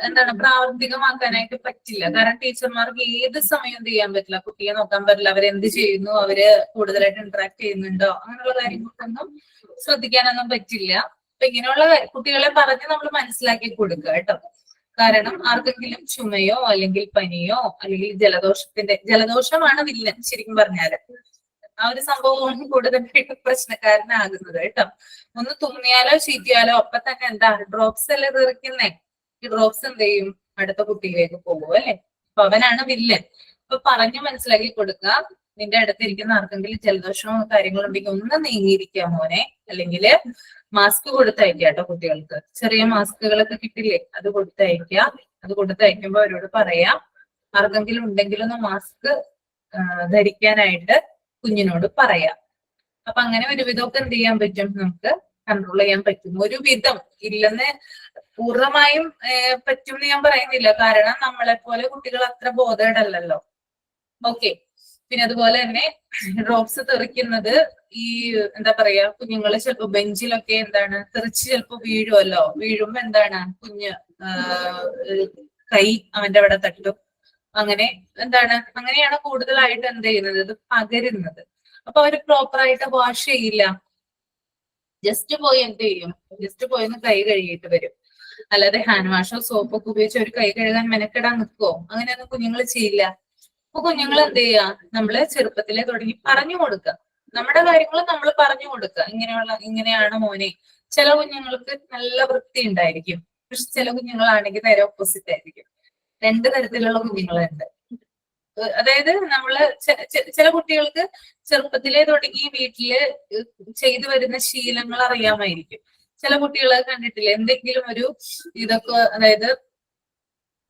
എന്താണ് പ്രാവർത്തികമാക്കാനായിട്ട് പറ്റില്ല. കാരണം ടീച്ചർമാർക്ക് ഏത് സമയം എന്ത് ചെയ്യാൻ പറ്റില്ല, കുട്ടിയെ നോക്കാൻ പറ്റില്ല. അവരെന്ത് ചെയ്യുന്നു, അവര് കൂടുതലായിട്ട് ഇന്ററാക്ട് ചെയ്യുന്നുണ്ടോ, അങ്ങനെയുള്ള കാര്യങ്ങൾക്കൊന്നും ശ്രദ്ധിക്കാനൊന്നും പറ്റില്ല. അപ്പൊ ഇങ്ങനെയുള്ള കുട്ടികളെ പറഞ്ഞ് നമ്മൾ മനസ്സിലാക്കി കൊടുക്കുക കേട്ടോ. കാരണം ആർക്കെങ്കിലും ചുമയോ അല്ലെങ്കിൽ പനിയോ അല്ലെങ്കിൽ ജലദോഷമാണ് വില്ലൻ ശരിക്കും പറഞ്ഞാല്. ആ ഒരു സംഭവമാണ് കൂടുതലായിട്ട് പ്രശ്നക്കാരനാകുന്നത് കേട്ടോ. ഒന്ന് തുമ്മിയാലോ ചീറ്റിയാലോ അപ്പൊ തന്നെ എന്താ, ഡ്രോപ്സ് അല്ലേ തെറിക്കുന്നേ, ഈ ഡ്രോപ്സ് എന്ത് ചെയ്യും, അടുത്ത കുട്ടിയിലേക്ക് പോകും അല്ലെ. അപ്പൊ അവനാണ് വില്ലൻ. അപ്പൊ പറഞ്ഞു മനസ്സിലാക്കി കൊടുക്കുക. നിന്റെ അടുത്തിരിക്കുന്ന ആർക്കെങ്കിലും ജലദോഷമോ കാര്യങ്ങളുണ്ടെങ്കിൽ ഒന്ന് നീങ്ങിയിരിക്കാം മോനെ, അല്ലെങ്കിൽ മാസ്ക് കൊടുത്തയക്കുക കേട്ടോ. കുട്ടികൾക്ക് ചെറിയ മാസ്കുകളൊക്കെ കിട്ടില്ലേ, അത് കൊടുത്തയക്കുക. അത് കൊടുത്തയക്കുമ്പോ അവരോട് പറയാം, ആർക്കെങ്കിലും ഉണ്ടെങ്കിലൊന്ന് മാസ്ക് ധരിക്കാനായിട്ട് കുഞ്ഞിനോട് പറയാം. അപ്പൊ അങ്ങനെ ഒരുവിധമൊക്കെ എന്ത് ചെയ്യാൻ പറ്റും, നമുക്ക് കൺട്രോൾ ചെയ്യാൻ പറ്റും. ഒരു വിധം, ഇല്ലെന്ന് പൂർണ്ണമായും പറ്റും എന്ന് ഞാൻ പറയുന്നില്ല. കാരണം നമ്മളെ പോലെ കുട്ടികൾ അത്ര ബോധേഡല്ലല്ലോ. ഓക്കെ. പിന്നെ അതുപോലെ തന്നെ ഡ്രോപ്സ് തെറിക്കുന്നത് ഈ എന്താ പറയാ, കുഞ്ഞുങ്ങള് ചിലപ്പോ ബെഞ്ചിലൊക്കെ എന്താണ് തെറിച്ച് ചിലപ്പോ വീഴുമല്ലോ. വീഴുമ്പോ എന്താണ്, കുഞ്ഞ് കൈ അവന്റെ അവിടെ തട്ടും. അങ്ങനെ എന്താണ്, അങ്ങനെയാണ് കൂടുതലായിട്ട് എന്ത് ചെയ്യുന്നത്, ഇത് പകരുന്നത്. അപ്പൊ അവര് പ്രോപ്പറായിട്ട് വാഷ് ചെയ്യില്ല. ജസ്റ്റ് പോയി എന്ത് ചെയ്യും, ജസ്റ്റ് പോയി ഒന്ന് കൈ കഴുകിയിട്ട് വരും. അല്ലാതെ ഹാൻഡ് വാഷോ സോപ്പൊക്കെ ഉപയോഗിച്ച് ഒരു കൈ കഴുകാൻ മെനക്കെടാൻ നിൽക്കുവോ, അങ്ങനെയൊന്നും കുഞ്ഞുങ്ങൾ ചെയ്യില്ല. അപ്പൊ കുഞ്ഞുങ്ങൾ എന്ത് ചെയ്യുക, നമ്മള് ചെറുപ്പത്തിലെ തുടങ്ങി പറഞ്ഞു കൊടുക്കുക. നമ്മുടെ കാര്യങ്ങൾ നമ്മൾ പറഞ്ഞു കൊടുക്കുക. ഇങ്ങനെയാണ് മോനെ. ചില കുഞ്ഞുങ്ങൾക്ക് നല്ല വൃത്തി ഉണ്ടായിരിക്കും, പക്ഷെ ചില കുഞ്ഞുങ്ങളാണെങ്കിൽ നേരെ ഓപ്പോസിറ്റ് ആയിരിക്കും. രണ്ട് തരത്തിലുള്ള കുഞ്ഞുങ്ങളുണ്ട്. അതായത് നമ്മള് ചില കുട്ടികൾക്ക് ചെറുപ്പത്തിലെ തുടങ്ങി വീട്ടില് ചെയ്തു വരുന്ന ശീലങ്ങൾ അറിയാമായിരിക്കും. ചില കുട്ടികളെ കണ്ടിട്ടില്ല, എന്തെങ്കിലും ഒരു ഇതൊക്കെ, അതായത്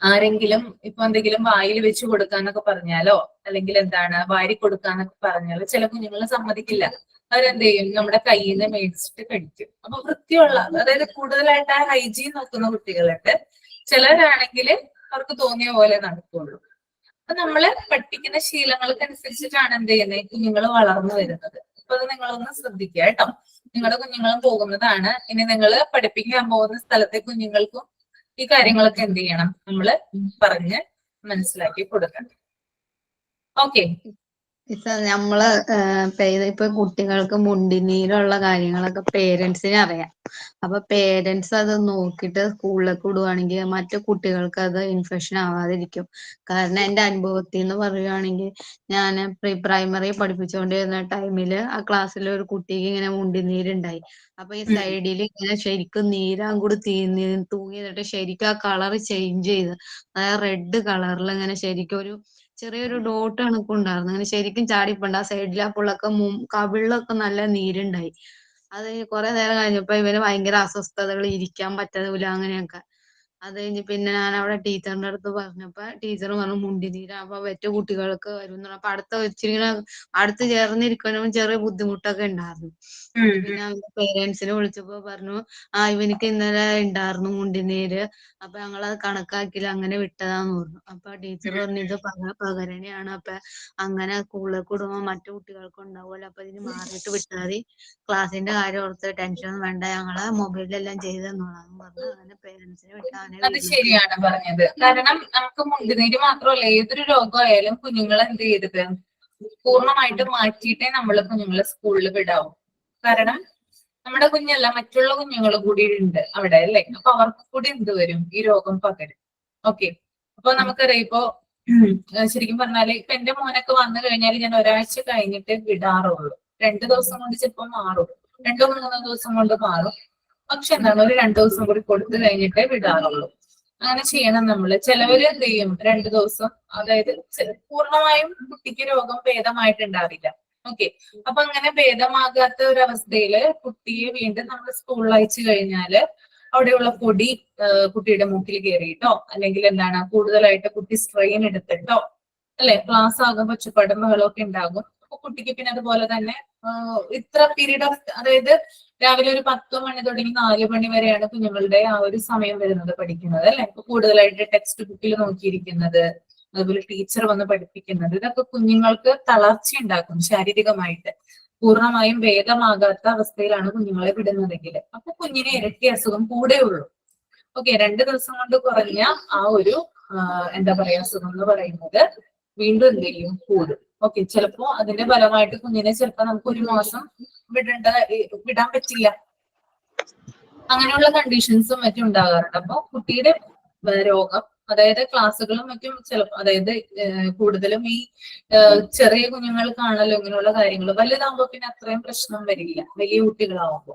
ആരെങ്കിലും ഇപ്പൊ എന്തെങ്കിലും വായിൽ വെച്ച് കൊടുക്കാന്നൊക്കെ പറഞ്ഞാലോ അല്ലെങ്കിൽ എന്താണ് വാരി കൊടുക്കാന്നൊക്കെ പറഞ്ഞാലോ ചില കുഞ്ഞുങ്ങൾ സമ്മതിക്കില്ല. അവരെന്ത് ചെയ്യും, നമ്മുടെ കയ്യിൽ നിന്ന് മേടിച്ചിട്ട് കഴിക്കും. അപ്പൊ വൃത്തിയുള്ള, അതായത് കൂടുതലായിട്ട് ആ ഹൈജീൻ നോക്കുന്ന കുട്ടികളുണ്ട്. ചിലരാണെങ്കിൽ അവർക്ക് തോന്നിയ പോലെ നടക്കുള്ളൂ. അപ്പൊ നമ്മള് പഠിപ്പിക്കുന്ന ശീലങ്ങൾക്ക് അനുസരിച്ചിട്ടാണ് എന്ത് ചെയ്യുന്നത്, കുഞ്ഞുങ്ങൾ വളർന്നു വരുന്നത്. അപ്പൊ അത് നിങ്ങളൊന്ന് ശ്രദ്ധിക്കുക കേട്ടോ. നിങ്ങളുടെ കുഞ്ഞുങ്ങളും പോകുന്നതാണ്. ഇനി നിങ്ങൾ പഠിപ്പിക്കാൻ പോകുന്ന സ്ഥലത്തെ കുഞ്ഞുങ്ങൾക്കും ഈ കാര്യങ്ങളൊക്കെ എന്ത് ചെയ്യണം, നമ്മള് പറഞ്ഞ് മനസ്സിലാക്കി കൊടുക്കണം. ഓക്കെ. നമ്മള് ഇപ്പൊ കുട്ടികൾക്ക് മുണ്ടിനീരുള്ള കാര്യങ്ങളൊക്കെ പേരൻസിന് അറിയാം. അപ്പൊ പേരൻസ് അത് നോക്കിയിട്ട് സ്കൂളിലേക്ക് വിടുവാണെങ്കിൽ മറ്റു കുട്ടികൾക്ക് അത് ഇൻഫെക്ഷൻ ആവാതിരിക്കും. കാരണം എന്റെ അനുഭവത്തിൽ നിന്ന് പറയുവാണെങ്കിൽ, ഞാൻ പ്രീ പ്രൈമറി പഠിപ്പിച്ചുകൊണ്ടിരുന്ന ടൈമില് ആ ക്ലാസ്സിൽ ഒരു കുട്ടിക്ക് ഇങ്ങനെ മുണ്ടിനീരുണ്ടായി. അപ്പൊ ഈ സൈഡിൽ ഇങ്ങനെ ശരിക്കും നീരാങ്കൂടി തൂങ്ങിയിട്ട് ശരിക്കും ആ കളർ ചേഞ്ച് ചെയ്ത്, അതായത് റെഡ് കളറിൽ ഇങ്ങനെ ശരിക്കും ഒരു ചെറിയൊരു ഡോട്ട് കണക്കുണ്ടായിരുന്നു. അങ്ങനെ ശരിക്കും ചാടിപ്പോണ്ട് ആ സൈഡിൽ. അപ്പോഴൊക്കെ കവിളിലൊക്കെ നല്ല നീരുണ്ടായി. അത് കുറെ നേരം കഴിഞ്ഞപ്പോ ഇവന് ഭയങ്കര അസ്വസ്ഥതകൾ, ഇരിക്കാൻ പറ്റൂല അങ്ങനെയൊക്കെ. അത് കഴിഞ്ഞ് പിന്നെ ഞാൻ അവിടെ ടീച്ചറിന്റെ അടുത്ത് പറഞ്ഞപ്പോ ടീച്ചർ പറഞ്ഞു മുണ്ടിനീരാകുമ്പോ മറ്റു കുട്ടികൾക്ക് വരും. അപ്പൊ ഇച്ചിരി അടുത്ത് ചേർന്നിരിക്കാനും ചെറിയ ബുദ്ധിമുട്ടൊക്കെ ഉണ്ടായിരുന്നു. പിന്നെ അവന്റെ പേരൻസിനെ വിളിച്ചപ്പോ പറഞ്ഞു, ഇവനിക്ക് ഇന്നലെ ഉണ്ടായിരുന്നു മുണ്ടിനീര്, അപ്പൊ ഞങ്ങളത് കണക്കാക്കില്ല, അങ്ങനെ വിട്ടതാന്ന് പറഞ്ഞു. അപ്പൊ ടീച്ചർ പറഞ്ഞു ഇത് പകരനെയാണ്, അപ്പൊ അങ്ങനെ സ്കൂളിലേക്ക് വിടുമ്പോ മറ്റു കുട്ടികൾക്ക് ഉണ്ടാവുമല്ലോ, അപ്പൊ ഇതിന് മാറിയിട്ട് വിട്ടാൽ മതി, ക്ലാസ്സിന്റെ കാര്യം ഓർത്ത് ടെൻഷൻ വേണ്ട, ഞങ്ങളെ മൊബൈലിലെല്ലാം ചെയ്തെന്നോളാന്ന് പറഞ്ഞു. അങ്ങനെ പേരൻസിനെ വിട്ടാൽ അത് ശരിയാണ് പറഞ്ഞത്. കാരണം നമുക്ക് മുണ്ടുനീര് മാത്രമല്ല, ഏതൊരു രോഗമായാലും കുഞ്ഞുങ്ങളെ എന്ത് ചെയ്തത് പൂർണ്ണമായിട്ട് മാറ്റിയിട്ടേ നമ്മള് കുഞ്ഞുങ്ങളെ സ്കൂളിൽ വിടാവും. കാരണം നമ്മുടെ കുഞ്ഞല്ല, മറ്റുള്ള കുഞ്ഞുങ്ങൾ കൂടി ഉണ്ട് അവിടെ അല്ലേ. അപ്പൊ അവർക്ക് കൂടി എന്ത് വരും, ഈ രോഗം പകരും. ഓക്കെ. അപ്പൊ നമുക്കറിയാം, ഇപ്പൊ ശരിക്കും പറഞ്ഞാല് ഇപ്പൊ എന്റെ മോനൊക്കെ വന്നു കഴിഞ്ഞാൽ ഞാൻ ഒരാഴ്ച കഴിഞ്ഞിട്ട് വിടാറുള്ളൂ. 2 ദിവസം കൊണ്ട് ചിലപ്പോ മാറും, 2-3 ദിവസം കൊണ്ട് മാറും. പക്ഷെ എന്താണ്, ഒരു 2 ദിവസം കൂടി കൊടുത്തു കഴിഞ്ഞിട്ടേ വിടാറുള്ളൂ. അങ്ങനെ ചെയ്യണം നമ്മള്. ചിലവര് എന്ത് ചെയ്യും, 2 ദിവസം, അതായത് പൂർണ്ണമായും കുട്ടിക്ക് രോഗം ഭേദമായിട്ടുണ്ടാവില്ല. ഓക്കെ. അപ്പൊ അങ്ങനെ ഭേദമാകാത്ത ഒരു അവസ്ഥയില് കുട്ടിയെ വീണ്ടും നമ്മൾ സ്കൂളിൽ അയച്ചു കഴിഞ്ഞാല് അവിടെയുള്ള പൊടി കുട്ടിയുടെ മൂക്കിൽ കയറിയിട്ടോ അല്ലെങ്കിൽ എന്താണ് കൂടുതലായിട്ട് കുട്ടി സ്ട്രെയിൻ എടുത്തിട്ടോ അല്ലെ, ക്ലാസ് ആകുമ്പോൾ ഒച്ചപ്പാടും ബഹളമൊക്കെ ഉണ്ടാകും. അപ്പൊ കുട്ടിക്ക് പിന്നെ അതുപോലെ തന്നെ ഇത്ര പീരീഡ് ഓഫ്, അതായത് രാവിലെ ഒരു 10 മണി തുടങ്ങി 4 മണി വരെയാണ് കുഞ്ഞുങ്ങളുടെ ആ ഒരു സമയം വരുന്നത് പഠിക്കുന്നത് അല്ലെ. ഇപ്പൊ കൂടുതലായിട്ട് ടെക്സ്റ്റ് ബുക്കിൽ നോക്കിയിരിക്കുന്നത്, അതുപോലെ ടീച്ചർ വന്ന് പഠിപ്പിക്കുന്നത്, ഇതൊക്കെ കുഞ്ഞുങ്ങൾക്ക് തളർച്ച ഉണ്ടാക്കും ശാരീരികമായിട്ട്. പൂർണ്ണമായും ഭേദമാകാത്ത അവസ്ഥയിലാണ് കുഞ്ഞുങ്ങളെ വിടുന്നതെങ്കിൽ അപ്പൊ കുഞ്ഞിന് ഇരട്ടി അസുഖം കൂടെ ഉള്ളൂ. ഓക്കെ, 2 ദിവസം കൊണ്ട് കുറഞ്ഞ ആ ഒരു എന്താ പറയാ അസുഖം എന്ന് പറയുന്നത് വീണ്ടും എന്ത് ചെയ്യും, കൂടും. ഓക്കെ, ചിലപ്പോ അതിന്റെ ഫലമായിട്ട് കുഞ്ഞിനെ ചിലപ്പോ നമുക്ക് 1 മാസം വിടാൻ പറ്റില്ല. അങ്ങനെയുള്ള കണ്ടീഷൻസും മറ്റും ഉണ്ടാകാറുണ്ട്. അപ്പൊ കുട്ടിയുടെ രോഗം, അതായത് ക്ലാസ്സുകളും മറ്റും ചിലപ്പോ, അതായത് കൂടുതലും ഈ ചെറിയ കുഞ്ഞുങ്ങൾക്കാണല്ലോ ഇങ്ങനെയുള്ള കാര്യങ്ങൾ. വലുതാകുമ്പോ പിന്നെ അത്രയും പ്രശ്നം വരില്ല. വലിയ കുട്ടികളാവുമ്പോ,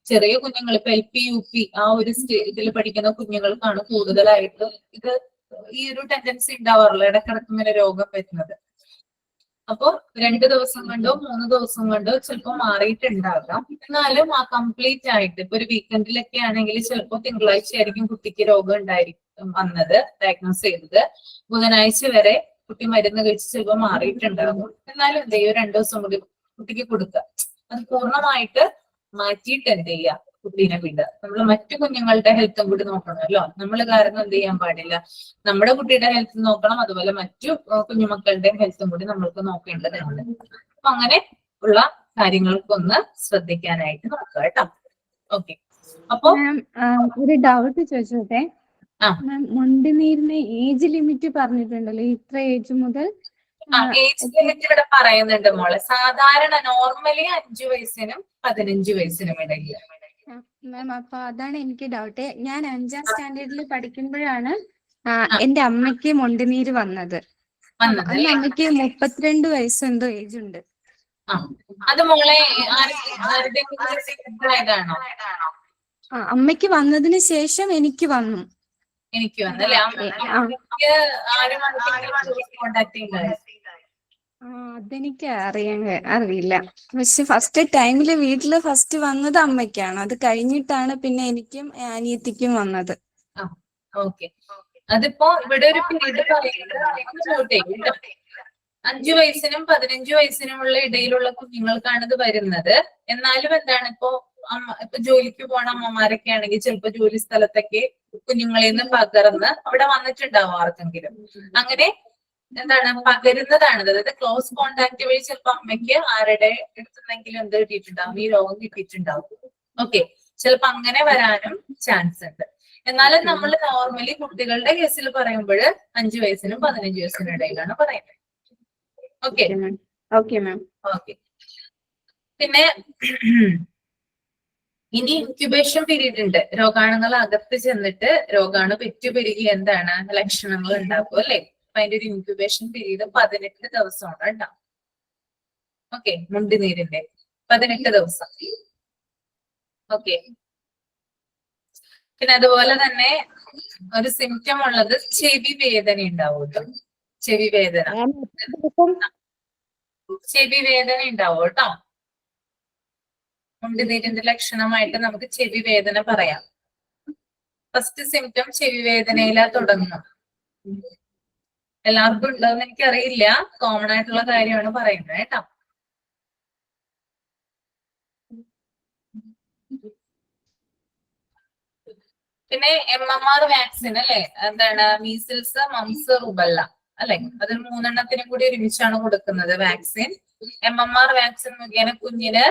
ചെറിയ കുഞ്ഞുങ്ങൾ ഇപ്പൊ LP UP ആ ഒരു ഇതിൽ പഠിക്കുന്ന കുഞ്ഞുങ്ങൾക്കാണ് കൂടുതലായിട്ട് ഈ ഒരു ടെൻഡൻസി ഉണ്ടാവാറുള്ളത്, ഇടക്കിടക്ക് ഇങ്ങനെ രോഗം വരുന്നത്. അപ്പൊ 2 ദിവസം കൊണ്ടോ 3 ദിവസം കൊണ്ടോ ചിലപ്പോ മാറിയിട്ടുണ്ടാകാം. എന്നാലും ആ കംപ്ലീറ്റ് ആയിട്ട് ഇപ്പൊ ഒരു വീക്കെൻഡിലൊക്കെ ആണെങ്കിൽ ചിലപ്പോ തിങ്കളാഴ്ച ആയിരിക്കും കുട്ടിക്ക് രോഗം വന്നത്, ഡയഗ്നോസ് ചെയ്തത്. ബുധനാഴ്ച വരെ കുട്ടി മരുന്ന് കഴിച്ച് ചിലപ്പോ മാറിയിട്ടുണ്ടാകും. എന്നാലും എന്ത് ചെയ്യും, 2 ദിവസം കൂടി കുട്ടിക്ക് കൊടുക്കുക. അത് പൂർണ്ണമായിട്ട് മാറ്റിയിട്ട് എന്ത് ചെയ്യുക, കുട്ടീനെ വിടുക. നമ്മൾ മറ്റു കുഞ്ഞുങ്ങളുടെ ഹെൽത്തും കൂടി നോക്കണമല്ലോ. നമ്മൾ കാരണം എന്ത് ചെയ്യാൻ പാടില്ല, നമ്മുടെ കുട്ടിയുടെ ഹെൽത്ത് നോക്കണം, അതുപോലെ മറ്റു കുഞ്ഞുമക്കളുടെ ഹെൽത്തും കൂടി നമ്മൾക്ക് നോക്കേണ്ടതുണ്ട്. അപ്പൊ അങ്ങനെ ഉള്ള കാര്യങ്ങൾക്കൊന്ന് ശ്രദ്ധിക്കാനായിട്ട് നോക്കുക കേട്ടോ. ഓക്കെ, അപ്പൊ ഒരു ഡൗട്ട് ചോദിച്ചോട്ടെ മാം, മുണ്ടിനീരിന് ഏജ് ലിമിറ്റ് പറഞ്ഞിട്ടുണ്ടല്ലോ, ഇത്ര ഏജ് മുതൽ? ഏജ് ലിമിറ്റ് ഇവിടെ പറയുന്നുണ്ട് മോളെ. സാധാരണ നോർമലി 5 വയസ്സിനും 15 വയസ്സിനും ഇടയിൽ. മാം, അപ്പൊ അതാണ് എനിക്ക് ഡൗട്ട്. ഞാൻ 5ാം സ്റ്റാൻഡേർഡിൽ പഠിക്കുമ്പോഴാണ് എന്റെ അമ്മയ്ക്ക് മുണ്ടിനീര് വന്നത്. അന്ന് അമ്മയ്ക്ക് 32 വയസ്സ് എന്തോ ഏജ് ഉണ്ട്. അത് മോളെ അമ്മയ്ക്ക് വന്നതിന് ശേഷം എനിക്ക് വന്നു. അതെനിക്ക് അറിയില്ല. പക്ഷെ ഫസ്റ്റ് ടൈമില് വീട്ടില് ഫസ്റ്റ് വന്നത് അമ്മയ്ക്കാണ്. അത് കഴിഞ്ഞിട്ടാണ് പിന്നെ എനിക്കും അനിയത്തിക്കും വന്നത്. അതിപ്പോ ഇവിടെ ഒരു പീരീഡ് പറയുന്നത് 5 വയസ്സിനും 15 വയസ്സിനുമുള്ള ഇടയിലുള്ള കുഞ്ഞുങ്ങൾക്കാണ് ഇത് വരുന്നത്. എന്നാലും എന്താണ്, ഇപ്പൊ ജോലിക്ക് പോണ അമ്മമാരൊക്കെ ആണെങ്കിൽ ചിലപ്പോ ജോലി സ്ഥലത്തൊക്കെ കുഞ്ഞുങ്ങളിൽ നിന്ന് പകർന്ന് അവിടെ വന്നിട്ടുണ്ടാവും ആർക്കെങ്കിലും. അങ്ങനെ എന്താണ് പകരുന്നതാണ്. അതായത് ക്ലോസ് കോണ്ടാക്ട് വഴി ചിലപ്പോ അമ്മയ്ക്ക് ആരുടെ അടുത്തുനിന്നെങ്കിലും എന്ത് കിട്ടിയിട്ടുണ്ടാവും, ഈ രോഗം കിട്ടിയിട്ടുണ്ടാവും. ഓക്കെ, ചിലപ്പോ അങ്ങനെ വരാനും ചാൻസ് ഉണ്ട്. എന്നാലും നമ്മൾ നോർമലി കുട്ടികളുടെ കേസിൽ പറയുമ്പോൾ 5 വയസ്സിനും 15 വയസ്സിനും ഇടയിലാണ് പറയുന്നത്. Okay okay. പിന്നെ ഇനി ഇൻക്യുബേഷൻ പീരീഡ് ഉണ്ട്. രോഗാണുങ്ങൾ അകത്ത് ചെന്നിട്ട് രോഗാണു പെറ്റുപെരുകി എന്താണ് ലക്ഷണങ്ങൾ ഉണ്ടാക്കും അല്ലെ. അപ്പൊ അതിന്റെ ഒരു ഇൻക്യുബേഷൻ പീരീഡ് 18 ദിവസമാണ് ഉണ്ടാവും. ഓക്കെ, മുണ്ടിനീരിന്റെ 18 ദിവസം. ഓക്കെ, പിന്നെ അതുപോലെ തന്നെ ഒരു സിംറ്റം ഉള്ളത് ചെവി വേദന ഉണ്ടാവും കേട്ടോ. ചെവി വേദന ഉണ്ടാവും കേട്ടോ. മുണ്ടിനീരിന്റെ ലക്ഷണമായിട്ട് നമുക്ക് ചെവി വേദന പറയാം. ഫസ്റ്റ് സിംറ്റം ചെവി വേദനയിലാ തുടങ്ങും. എല്ലാവർക്കും ഉണ്ടോന്ന് എനിക്കറിയില്ല, കോമൺ ആയിട്ടുള്ള കാര്യമാണ് പറയുന്നത് കേട്ടോ. പിന്നെ MMR വാക്സിൻ അല്ലെ, എന്താണ് മീസിൽസ്, മംസ്, റുബല്ല അല്ലെ, അതിൽ 3 കൂടി ഒരുമിച്ചാണ് കൊടുക്കുന്നത് വാക്സിൻ. MMR വാക്സിൻ മുഖേന കുഞ്ഞിന്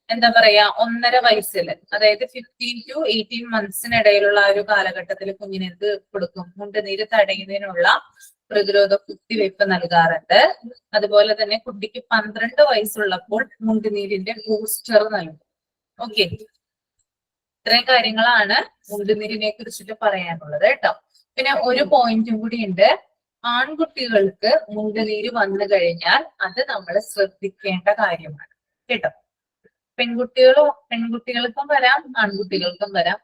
എന്താ പറയാ 1.5 വയസ്സിൽ, അതായത് 15 to 18 മന്ത്സിനിടയിലുള്ള ആ ഒരു കാലഘട്ടത്തിൽ കുഞ്ഞിന് എന്ത് കൊടുക്കും, മുണ്ടുനീര് തടയുന്നതിനുള്ള പ്രതിരോധ കുത്തിവയ്പ് നൽകാറുണ്ട്. അതുപോലെ തന്നെ കുട്ടിക്ക് 12 വയസ്സുള്ളപ്പോൾ മുണ്ടുനീരിന്റെ ബൂസ്റ്റർ നൽകും. ഓക്കെ, ഇത്രയും കാര്യങ്ങളാണ് മുണ്ടുനീരിനെ കുറിച്ചിട്ട് പറയാനുള്ളത് കേട്ടോ. പിന്നെ ഒരു പോയിന്റും കൂടി ഉണ്ട്. ആൺകുട്ടികൾക്ക് മുണ്ടുനീര് വന്നു കഴിഞ്ഞാൽ അത് നമ്മൾ ശ്രദ്ധിക്കേണ്ട കാര്യമാണ് കേട്ടോ. പെൺകുട്ടികൾക്കും വരാം, ആൺകുട്ടികൾക്കും വരാം.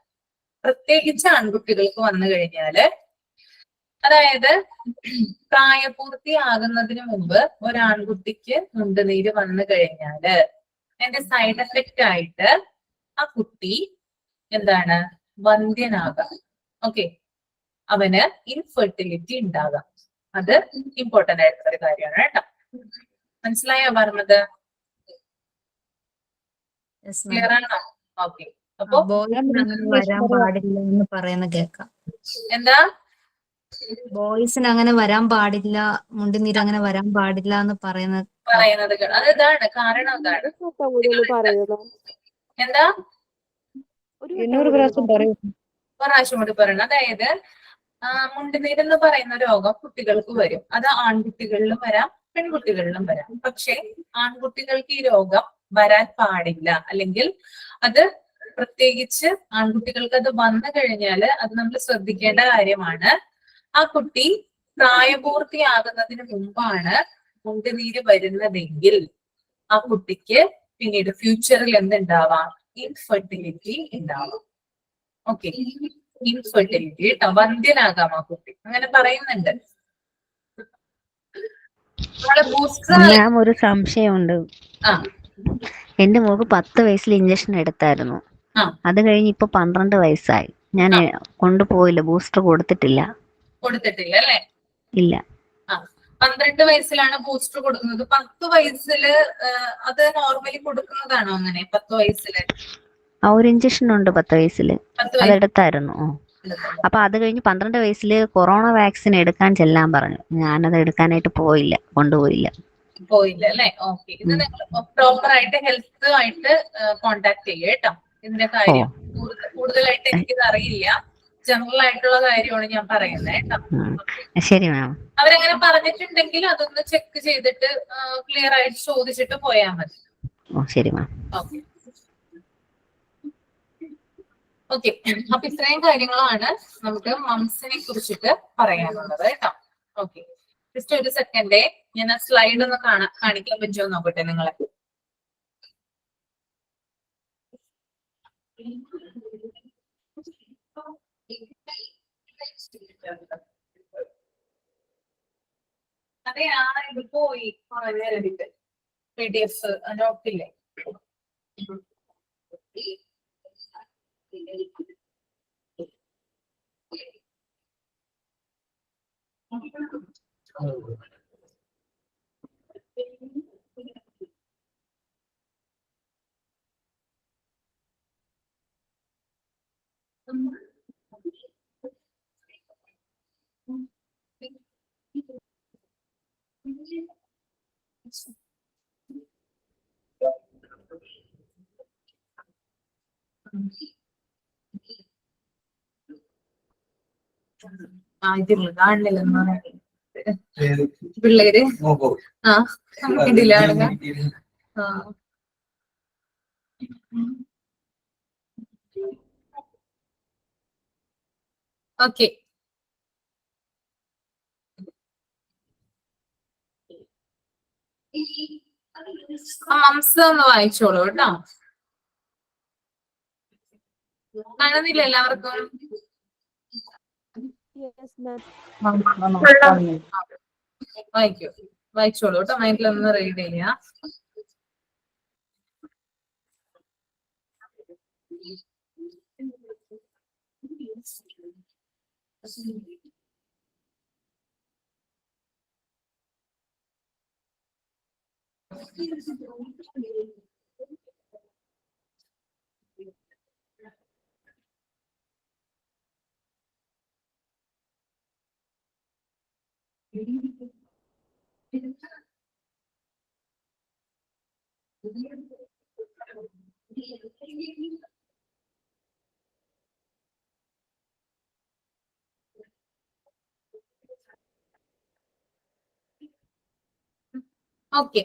പ്രത്യേകിച്ച് ആൺകുട്ടികൾക്ക് വന്നു കഴിഞ്ഞാല്, അതായത് പ്രായപൂർത്തിയാകുന്നതിന് മുമ്പ് ഒരാൺകുട്ടിക്ക് മുണ്ടുനീര് വന്നു കഴിഞ്ഞാല് അതിന്റെ സൈഡ് എഫക്റ്റ് ആയിട്ട് ആ കുട്ടി എന്താണ് വന്ധ്യനാകാം. ഓക്കെ, അവന് ഇൻഫെർട്ടിലിറ്റി ഉണ്ടാകാം. അത് ഇമ്പോർട്ടന്റ് ആയിട്ടുള്ള ഒരു കാര്യമാണ് കേട്ടോ. മനസ്സിലായോ പറഞ്ഞത്? ക്ലിയർ ആണോ? ഓക്കെ, അപ്പൊ വരാൻ പാടില്ല എന്ന് പറയുന്ന കേൾക്കാം. എന്താ ബോയ്സിന് അങ്ങനെ വരാൻ പാടില്ല, മുണ്ടിനീര് അങ്ങനെ വരാൻ പാടില്ല എന്ന് പറയുന്നത് അത് ഇതാണ് കാരണം. അതാണ് എന്താ പ്രാവശ്യം കൂടി പറയണം. അതായത് മുണ്ടുനീരെന്ന് പറയുന്ന രോഗം കുട്ടികൾക്ക് വരും. അത് ആൺകുട്ടികളിലും വരാം, പെൺകുട്ടികളിലും വരാം. പക്ഷെ ആൺകുട്ടികൾക്ക് ഈ രോഗം വരാൻ പാടില്ല. അല്ലെങ്കിൽ അത് പ്രത്യേകിച്ച് ആൺകുട്ടികൾക്ക് അത് വന്നു കഴിഞ്ഞാൽ അത് നമ്മൾ ശ്രദ്ധിക്കേണ്ട കാര്യമാണ്. ആ കുട്ടി പ്രായപൂർത്തിയാകുന്നതിന് മുമ്പാണ് മുണ്ടുനീര് വരുന്നതെങ്കിൽ ആ കുട്ടിക്ക് പിന്നീട് ഫ്യൂച്ചറിൽ എന്തുണ്ടാവാം? ഇൻഫെർട്ടിലിറ്റി ഉണ്ടാവാം. ഓക്കെ, ഇൻഫെർട്ടിലിറ്റി കേട്ടോ, വന്ധ്യനാകാം ആ കുട്ടി. അങ്ങനെ പറയുന്നുണ്ട്. ഞാൻ ഒരു സംശയമുണ്ട്. എന്റെ മോൾക്ക് 10 വയസ്സിൽ ഇഞ്ചക്ഷൻ എടുത്തായിരുന്നു. അത് കഴിഞ്ഞ് ഇപ്പൊ 12 വയസ്സായി. ഞാൻ കൊണ്ടുപോയില്ല, ബൂസ്റ്റർ കൊടുത്തിട്ടില്ല അല്ലേ? ഇല്ല. 12 വയസ്സിലാണ് ബൂസ്റ്റർ കൊടുക്കുന്നത്. 10 വയസ്സില് അത് നോർമലി കൊടുക്കുന്നതാണോ അങ്ങനെ? 10 വയസ്സില് ഒരു ഇഞ്ചക്ഷൻ ഉണ്ട് 10 വയസ്സില്, അതെടുത്തായിരുന്നു. അപ്പൊ അത് കഴിഞ്ഞ് 12 വയസ്സില് കൊറോണ വാക്സിൻ എടുക്കാൻ ചെല്ലാൻ പറഞ്ഞു. ഞാനത് എടുക്കാനായിട്ട് കൊണ്ടുപോയില്ല അല്ലേ? ഓക്കെ, ഇത് നിങ്ങൾ പ്രോപ്പർ ആയിട്ട് ഹെൽത്ത് ആയിട്ട് കോണ്ടാക്ട് ചെയ്യുക കേട്ടോ. ഇതിന്റെ കാര്യം കൂടുതലായിട്ട് എനിക്കിത് അറിയില്ല, ജനറൽ ആയിട്ടുള്ള കാര്യമാണ് ഞാൻ പറയുന്നത് കേട്ടോ. ശരി മാം. അവരങ്ങനെ പറഞ്ഞിട്ടുണ്ടെങ്കിൽ അതൊന്ന് ചെക്ക് ചെയ്തിട്ട് ക്ലിയർ ആയിട്ട് ചോദിച്ചിട്ട് പോയാൽ മതി. ശരി മാം. ഓക്കെ ഓക്കെ, അപ്പൊ ഇത്രയും കാര്യങ്ങളാണ് നമുക്ക് മംസിനെ കുറിച്ചിട്ട് പറയാനുള്ളത് കേട്ടോ. ഓക്കെ, ജസ്റ്റ് ഒരു സെക്കൻഡേ, ഞാൻ ആ സ്ലൈഡ് ഒന്ന് കാണിക്കാൻ പറ്റുമോ നോക്കട്ടെ നിങ്ങളെ. അതെ, ഇത് പോയി PDF നോട്ടില്ലേ? ഇതില്ല, കാണില്ലെന്ന് പിള്ളേര് ഇതിലാണ്. ഓക്കെ, മംസ് ഒന്ന് വായിച്ചോളൂ കേട്ടോ. കാണുന്നില്ല എല്ലാവർക്കും? വായിച്ചോളൂ കേട്ടോ, മൈൻഡിലൊന്ന് റീഡ് ചെയ്യാം. ഓക്കെ,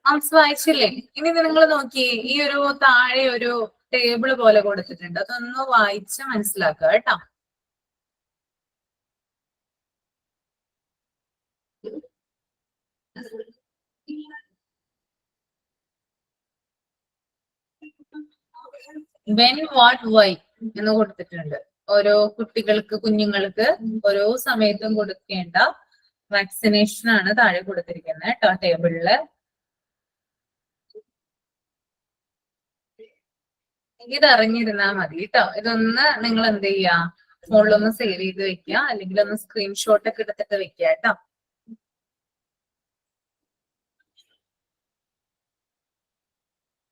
മംസ് വായിച്ചില്ലേ? ഇനി നിങ്ങൾ നോക്കിയേ, ഈ ഒരു താഴെ ഒരു ടേബിൾ പോലെ കൊടുത്തിട്ടുണ്ട്, അതൊന്ന് വായിച്ച് മനസ്സിലാക്കുക കേട്ടോ. വെൻ വാട്ട് വൈ എന്ന് കൊടുത്തിട്ടുണ്ട്. ഓരോ കുഞ്ഞുങ്ങൾക്ക് ഓരോ സമയത്തും കൊടുക്കേണ്ട വാക്സിനേഷൻ ആണ് താഴെ കൊടുത്തിരിക്കുന്നത് കേട്ടോ ടേബിളില്. ഇതറിഞ്ഞിരുന്നാ മതി കേട്ടോ. ഇതൊന്ന് നിങ്ങൾ എന്ത് ചെയ്യാ, ഫോണിലൊന്ന് സേവ് ചെയ്ത് വെക്കുക, അല്ലെങ്കിൽ ഒന്ന് സ്ക്രീൻഷോട്ട് ഒക്കെ എടുത്തിട്ട് വെക്കുക കേട്ടോ.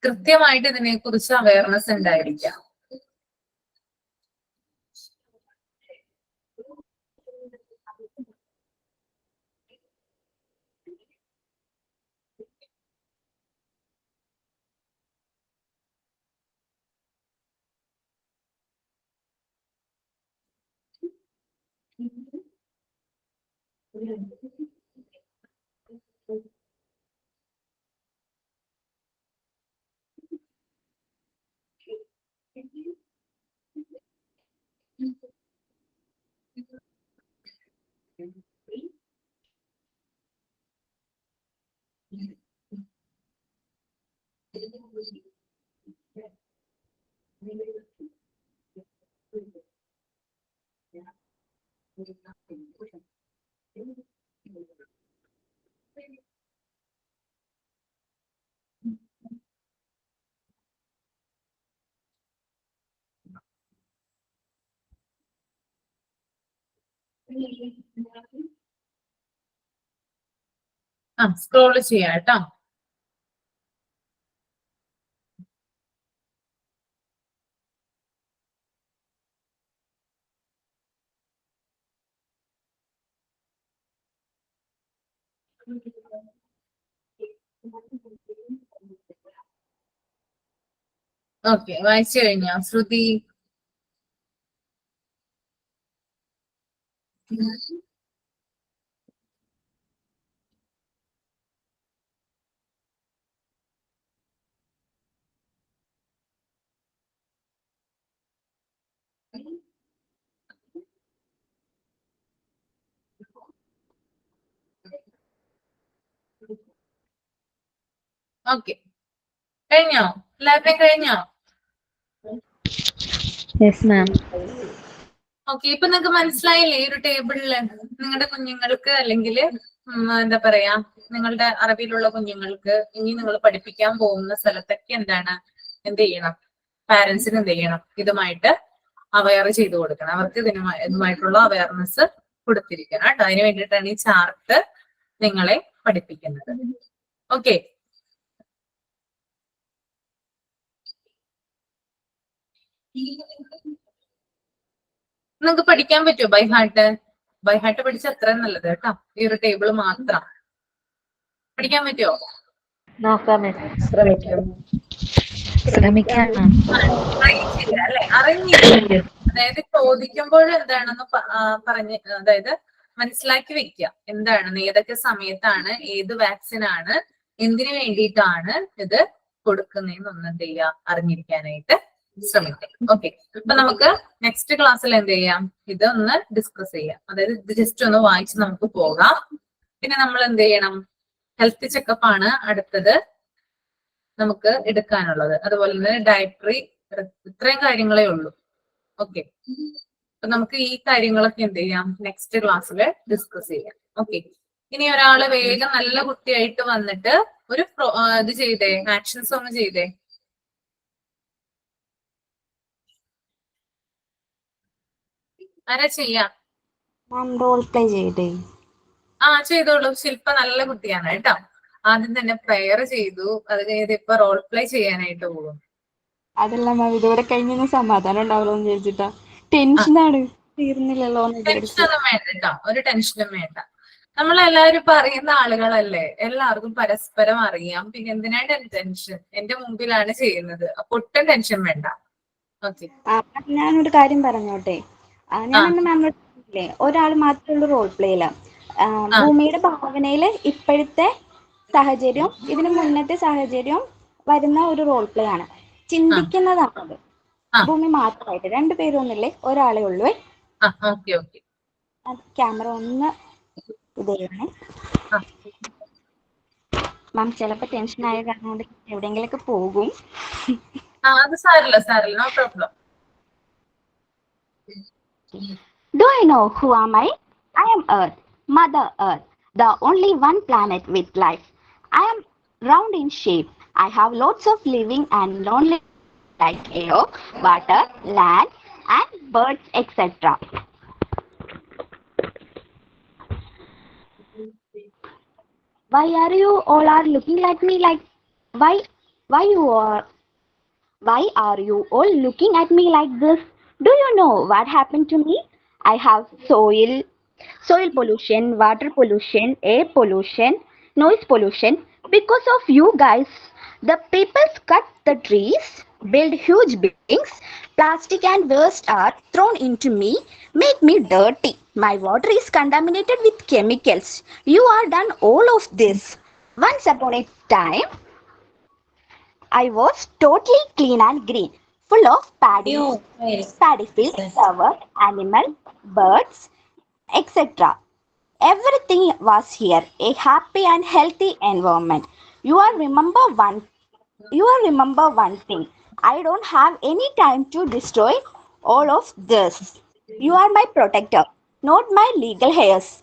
കൃത്യമായിട്ട് ഇതിനെ കുറിച്ച് അവയർനെസ് ഉണ്ടായിരിക്കാം. സ്ക്രോൾ ചെയ്യാം കേട്ടോ. ഓക്കെ, വായിച്ചു കഴിഞ്ഞോ ശ്രുതി? ഓക്കെ, കഴിഞ്ഞോ? എല്ലാവരുടെയും കഴിഞ്ഞോ? Yes ma'am. ഓക്കെ, ഇപ്പൊ നിങ്ങൾക്ക് മനസ്സിലായില്ലേ ഈ ഒരു ടേബിളില് നിങ്ങളുടെ കുഞ്ഞുങ്ങൾക്ക് അല്ലെങ്കിൽ എന്താ പറയാ നിങ്ങളുടെ അറിവിലുള്ള കുഞ്ഞുങ്ങൾക്ക് ഇനി നിങ്ങൾ പഠിപ്പിക്കാൻ പോകുന്ന സ്ഥലത്തൊക്കെ എന്ത് ചെയ്യണം? പാരന്റ്സിന് എന്ത് ചെയ്യണം? ഇതുമായിട്ട് അവെയർ ചെയ്ത് കൊടുക്കണം. അവർക്ക് ഇതുമായിട്ടുള്ള അവയർനെസ് കൊടുത്തിരിക്കണം കേട്ടോ. അതിന് വേണ്ടിയിട്ടാണ് ഈ ചാർട്ട് നിങ്ങളെ പഠിപ്പിക്കുന്നത്. ഓക്കെ, നിങ്ങൾക്ക് പഠിക്കാൻ പറ്റുമോ ബൈ ഹാർട്ട്? ബൈ ഹാർട്ട് പഠിച്ച അത്ര നല്ലത് കേട്ടോ. ഈ ഒരു ടേബിൾ മാത്രം പഠിക്കാൻ പറ്റുമോ? ശ്രമിക്കാം. അല്ലെ, അറിഞ്ഞിരിക്കും. അതായത് ചോദിക്കുമ്പോൾ എന്താണെന്ന് അതായത് മനസ്സിലാക്കി വെക്കുക. എന്താണ്, ഏതൊക്കെ സമയത്താണ്, ഏത് വാക്സിനാണ്, എന്തിനു വേണ്ടിയിട്ടാണ് ഇത് കൊടുക്കുന്നതെന്നൊന്നും എന്ത് ചെയ്യുക, അറിഞ്ഞിരിക്കാനായിട്ട് ശ്രമിക്കാം. ഓക്കെ, അപ്പൊ നമുക്ക് നെക്സ്റ്റ് ക്ലാസ്സിൽ എന്ത് ചെയ്യാം, ഇതൊന്ന് ഡിസ്കസ് ചെയ്യാം. അതായത് ഇത് ജസ്റ്റ് ഒന്ന് വായിച്ച് നമുക്ക് പോകാം. പിന്നെ നമ്മൾ എന്ത് ചെയ്യണം, ഹെൽത്ത് ചെക്കപ്പ് ആണ് അടുത്തത് നമുക്ക് എടുക്കാനുള്ളത്. അതുപോലെ തന്നെ ഡയറ്ററി, ഇത്രയും കാര്യങ്ങളേ ഉള്ളൂ. ഓക്കെ, അപ്പൊ നമുക്ക് ഈ കാര്യങ്ങളൊക്കെ എന്ത് ചെയ്യാം, നെക്സ്റ്റ് ക്ലാസ്സിൽ ഡിസ്കസ് ചെയ്യാം. ഓക്കെ, ഇനി ഒരാള് വേഗം നല്ല കുട്ടിയായിട്ട് വന്നിട്ട് ഒരു ഇത് ചെയ്തേ, ആക്ഷൻസ് ഒന്ന് ചെയ്തേ. ആരാ ചെയ്യാം? റോൾ പ്ലേ ചെയ്തേ. ചെയ്തോളൂ. ശില്പ നല്ല കുട്ടിയാണ് കേട്ടോ. ആദ്യം തന്നെ പ്രെയർ ചെയ്തു, അത് കഴിഞ്ഞത് ഇപ്പൊ റോൾ പ്ലേ ചെയ്യാനായിട്ട് പോകും. അതല്ല മാം, ഇതുകൂടെ കഴിഞ്ഞ സമാധാനം ഉണ്ടാവല്ലോ എന്ന് വിചാരിച്ചിട്ടാ. ടെൻഷനാണ്, തീർന്നില്ലല്ലോ. ടെൻഷനൊന്നും വേണ്ട കേട്ടോ, ഒരു ടെൻഷനും വേണ്ട. നമ്മളെല്ലാവരും ഇപ്പൊ അറിയുന്ന ആളുകളല്ലേ, എല്ലാവർക്കും പരസ്പരം അറിയാം. പിന്നെ എന്തിനാണ് ടെൻഷൻ? എന്റെ മുമ്പിലാണ് ചെയ്യുന്നത്, അപ്പൊ ഒട്ടും ടെൻഷൻ വേണ്ട. ഓക്കെ, ഞാനൊരു കാര്യം പറഞ്ഞോട്ടെ. ഞാനന്ന് മാമിനോട് പറഞ്ഞില്ലേ, ഒരാൾ മാത്രമുള്ള റോൾ പ്ലേയില. ഭൂമിയുടെ ഭാവനയില് ഇപ്പോഴത്തെ സാഹചര്യവും ഇതിന് മുന്നത്തെ സാഹചര്യവും വരുന്ന ഒരു റോൾ പ്ലേ ആണ്. ചിന്തിക്കുന്നതാണത്. ഭൂമി മാത്രമായിട്ട് രണ്ടുപേരൊന്നുമില്ലേ, ഒരാളെ ഉള്ളൂ. ക്യാമറ ഒന്ന് ഇതേണേ മാം. ചിലപ്പോ ടെൻഷൻ ആയ കാരണം കൊണ്ട് എവിടെയെങ്കിലൊക്കെ പോകും. അത് സാരില്ല, സാരില്ല, no problem. Do I know who am I? I am Earth, Mother Earth, the only one planet with life. I am round in shape. I have lots of living and lonely like air, water, land, and birds, etc. Why are you all looking at me like? Why are you all looking at me like this? Do you know what happened to me? I have soil pollution, water pollution, air pollution, noise pollution. Because of you guys, the people cut the trees build huge buildings. Plastic and waste are thrown into me, make me dirty. My water is contaminated with chemicals. You are done all of this. Once upon a time, I was totally clean and green, full of paddy fields, flowers, animals, birds, etc. Everything was here, a happy and healthy environment. You are remember one thing. I don't have any time to destroy all of this. You are my protector, not my legal heirs.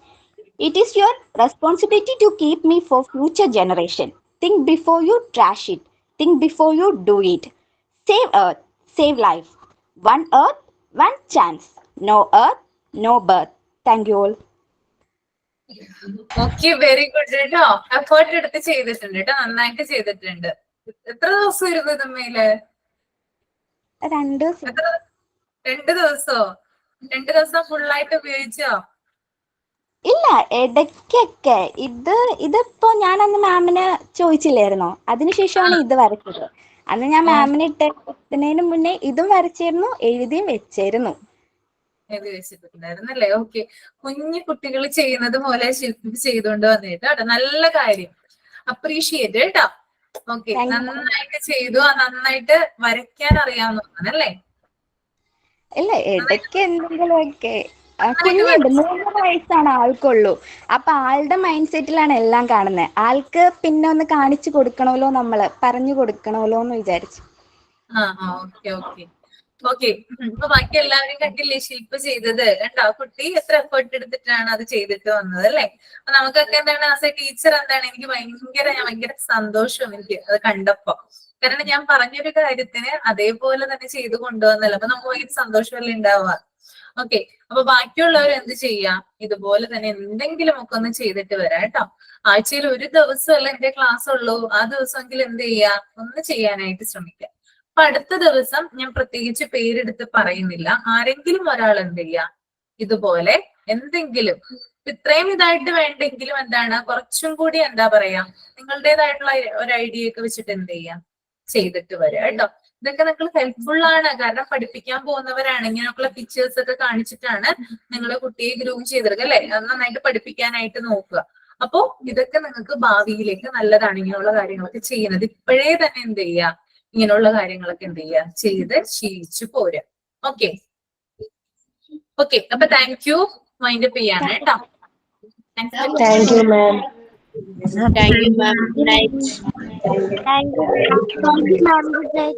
It is your responsibility to keep me for future generation. Think before you trash it. Think before you do it. Save earth, save life. One earth, one chance. No earth, no birth. Thank you all. Okay, very good കേട്ടോ. Effort എടുത്ത് ചെയ്തിട്ടുണ്ട് കേട്ടോ, നന്നായിട്ട് ചെയ്തിട്ടുണ്ട്. എത്ര ദിവസം ഇരുന്നു ഇതുമ്മേല്? 2 ദിവസം. 2 ദിവസോ? 2 ദിവസം ഫുള്ളായിട്ട് ഉപയോഗിച്ചോ? ഇല്ല, ഇടയ്ക്കൊക്കെ. ഇതിപ്പോ ഞാൻ അന്ന് മാമിന് ചോദിച്ചില്ലായിരുന്നോ, അതിനുശേഷമാണ് ഇത് വരച്ചത്. അന്ന് ഞാൻ മാമിന് ഇട്ടുന്നതിന് മുന്നേ ഇതും വരച്ചിരുന്നു, എഴുതിയും വെച്ചിരുന്നു. എഴുതി വെച്ചിട്ടുണ്ടായിരുന്നല്ലേ? ഓക്കെ. കുഞ്ഞു കുട്ടികൾ ചെയ്യുന്നത് പോലെ ശില്പി ചെയ്തുകൊണ്ട് വന്നിട്ട് കേട്ടോ, നല്ല കാര്യം, അപ്രീഷിയേറ്റ് കേട്ടോ. ഓക്കെ, നന്നായിട്ട് ചെയ്തു. നന്നായിട്ട് വരയ്ക്കാൻ അറിയാവുന്നതാണല്ലേ? ഇല്ല, ഇടയ്ക്ക് എന്തെങ്കിലുമൊക്കെ. കുഞ്ഞുണ്ട്, 3 വയസ്സാണ് ആൾക്കുള്ളൂ. അപ്പൊ ആളുടെ മൈൻഡ് സെറ്റിലാണ് എല്ലാം കാണുന്നത്. ആൾക്ക് പിന്നെ ഒന്ന് കാണിച്ചു കൊടുക്കണമല്ലോ, നമ്മള് പറഞ്ഞു കൊടുക്കണമല്ലോ എന്ന് വിചാരിച്ചു. Okay okay okay. ഇപ്പൊ ബാക്കി എല്ലാവരും കണ്ടില്ലേ ശില്പ ചെയ്തത്? കണ്ടോ കുട്ടി എത്ര എഫേർട്ട് എടുത്തിട്ടാണ് അത് ചെയ്തിട്ട് വന്നത് അല്ലേ? അപ്പൊ നമുക്കൊക്കെ എന്താണ്, ആസ് എ ടീച്ചർ എന്താണ്, എനിക്ക് ഭയങ്കര സന്തോഷം എനിക്ക് അത് കണ്ടപ്പോ. കാരണം ഞാൻ പറഞ്ഞൊരു കാര്യത്തിന് അതേപോലെ തന്നെ ചെയ്ത് കൊണ്ടുവന്നല്ലോ, അപ്പൊ നമുക്ക് ഭയങ്കര സന്തോഷമല്ലേ ഉണ്ടാവുക. ഓക്കെ, അപ്പൊ ബാക്കിയുള്ളവർ എന്ത് ചെയ്യാം, ഇതുപോലെ തന്നെ എന്തെങ്കിലും ഒക്കെ ഒന്ന് ചെയ്തിട്ട് വരാം കേട്ടോ. ആഴ്ചയിൽ ഒരു ദിവസമല്ല എന്റെ ക്ലാസ് ഉള്ളൂ, ആ ദിവസമെങ്കിലും എന്ത് ചെയ്യാം, ഒന്ന് ചെയ്യാനായിട്ട് ശ്രമിക്കാം. അപ്പൊ അടുത്ത ദിവസം ഞാൻ പ്രത്യേകിച്ച് പേരെടുത്ത് പറയുന്നില്ല, ആരെങ്കിലും ഒരാൾ എന്ത് ചെയ്യാം, ഇതുപോലെ എന്തെങ്കിലും ഇത്രയും ഇതായിട്ട് വേണ്ടെങ്കിലും എന്താണ്, കുറച്ചും കൂടി എന്താ പറയാ, നിങ്ങളുടേതായിട്ടുള്ള ഒരു ഐഡിയ ഒക്കെ വെച്ചിട്ട് എന്ത് ചെയ്യാം, ചെയ്തിട്ട് വരിക കേട്ടോ. ഇതൊക്കെ നിങ്ങൾ ഹെൽപ്ഫുൾ ആണ്, കാരണം പഠിപ്പിക്കാൻ പോകുന്നവരാണ്. ഇങ്ങനെയൊക്കെയുള്ള പിക്ചേഴ്സ് ഒക്കെ കാണിച്ചിട്ടാണ് നിങ്ങളെ കുട്ടിയെ ഗ്രൂം ചെയ്തെടുക്കുക അല്ലെ, അത് നന്നായിട്ട് പഠിപ്പിക്കാനായിട്ട് നോക്കുക. അപ്പോ ഇതൊക്കെ നിങ്ങൾക്ക് ഭാവിയിലേക്ക് നല്ലതാണ്, ഇങ്ങനെയുള്ള കാര്യങ്ങളൊക്കെ ചെയ്യുന്നത്. ഇപ്പോഴേ തന്നെ എന്ത് ചെയ്യുക, ഇങ്ങനെയുള്ള കാര്യങ്ങളൊക്കെ എന്ത് ചെയ്യുക, ചെയ്ത് ശീലിച്ചു പോരുക. Okay okay. അപ്പൊ താങ്ക് യു. മൈൻഡ് അപ്പ് ചെയ്യാണ് കേട്ടോ. Thank you ma'am. Thank you, ma'am. Good night. Thank you, ma'am. Good night.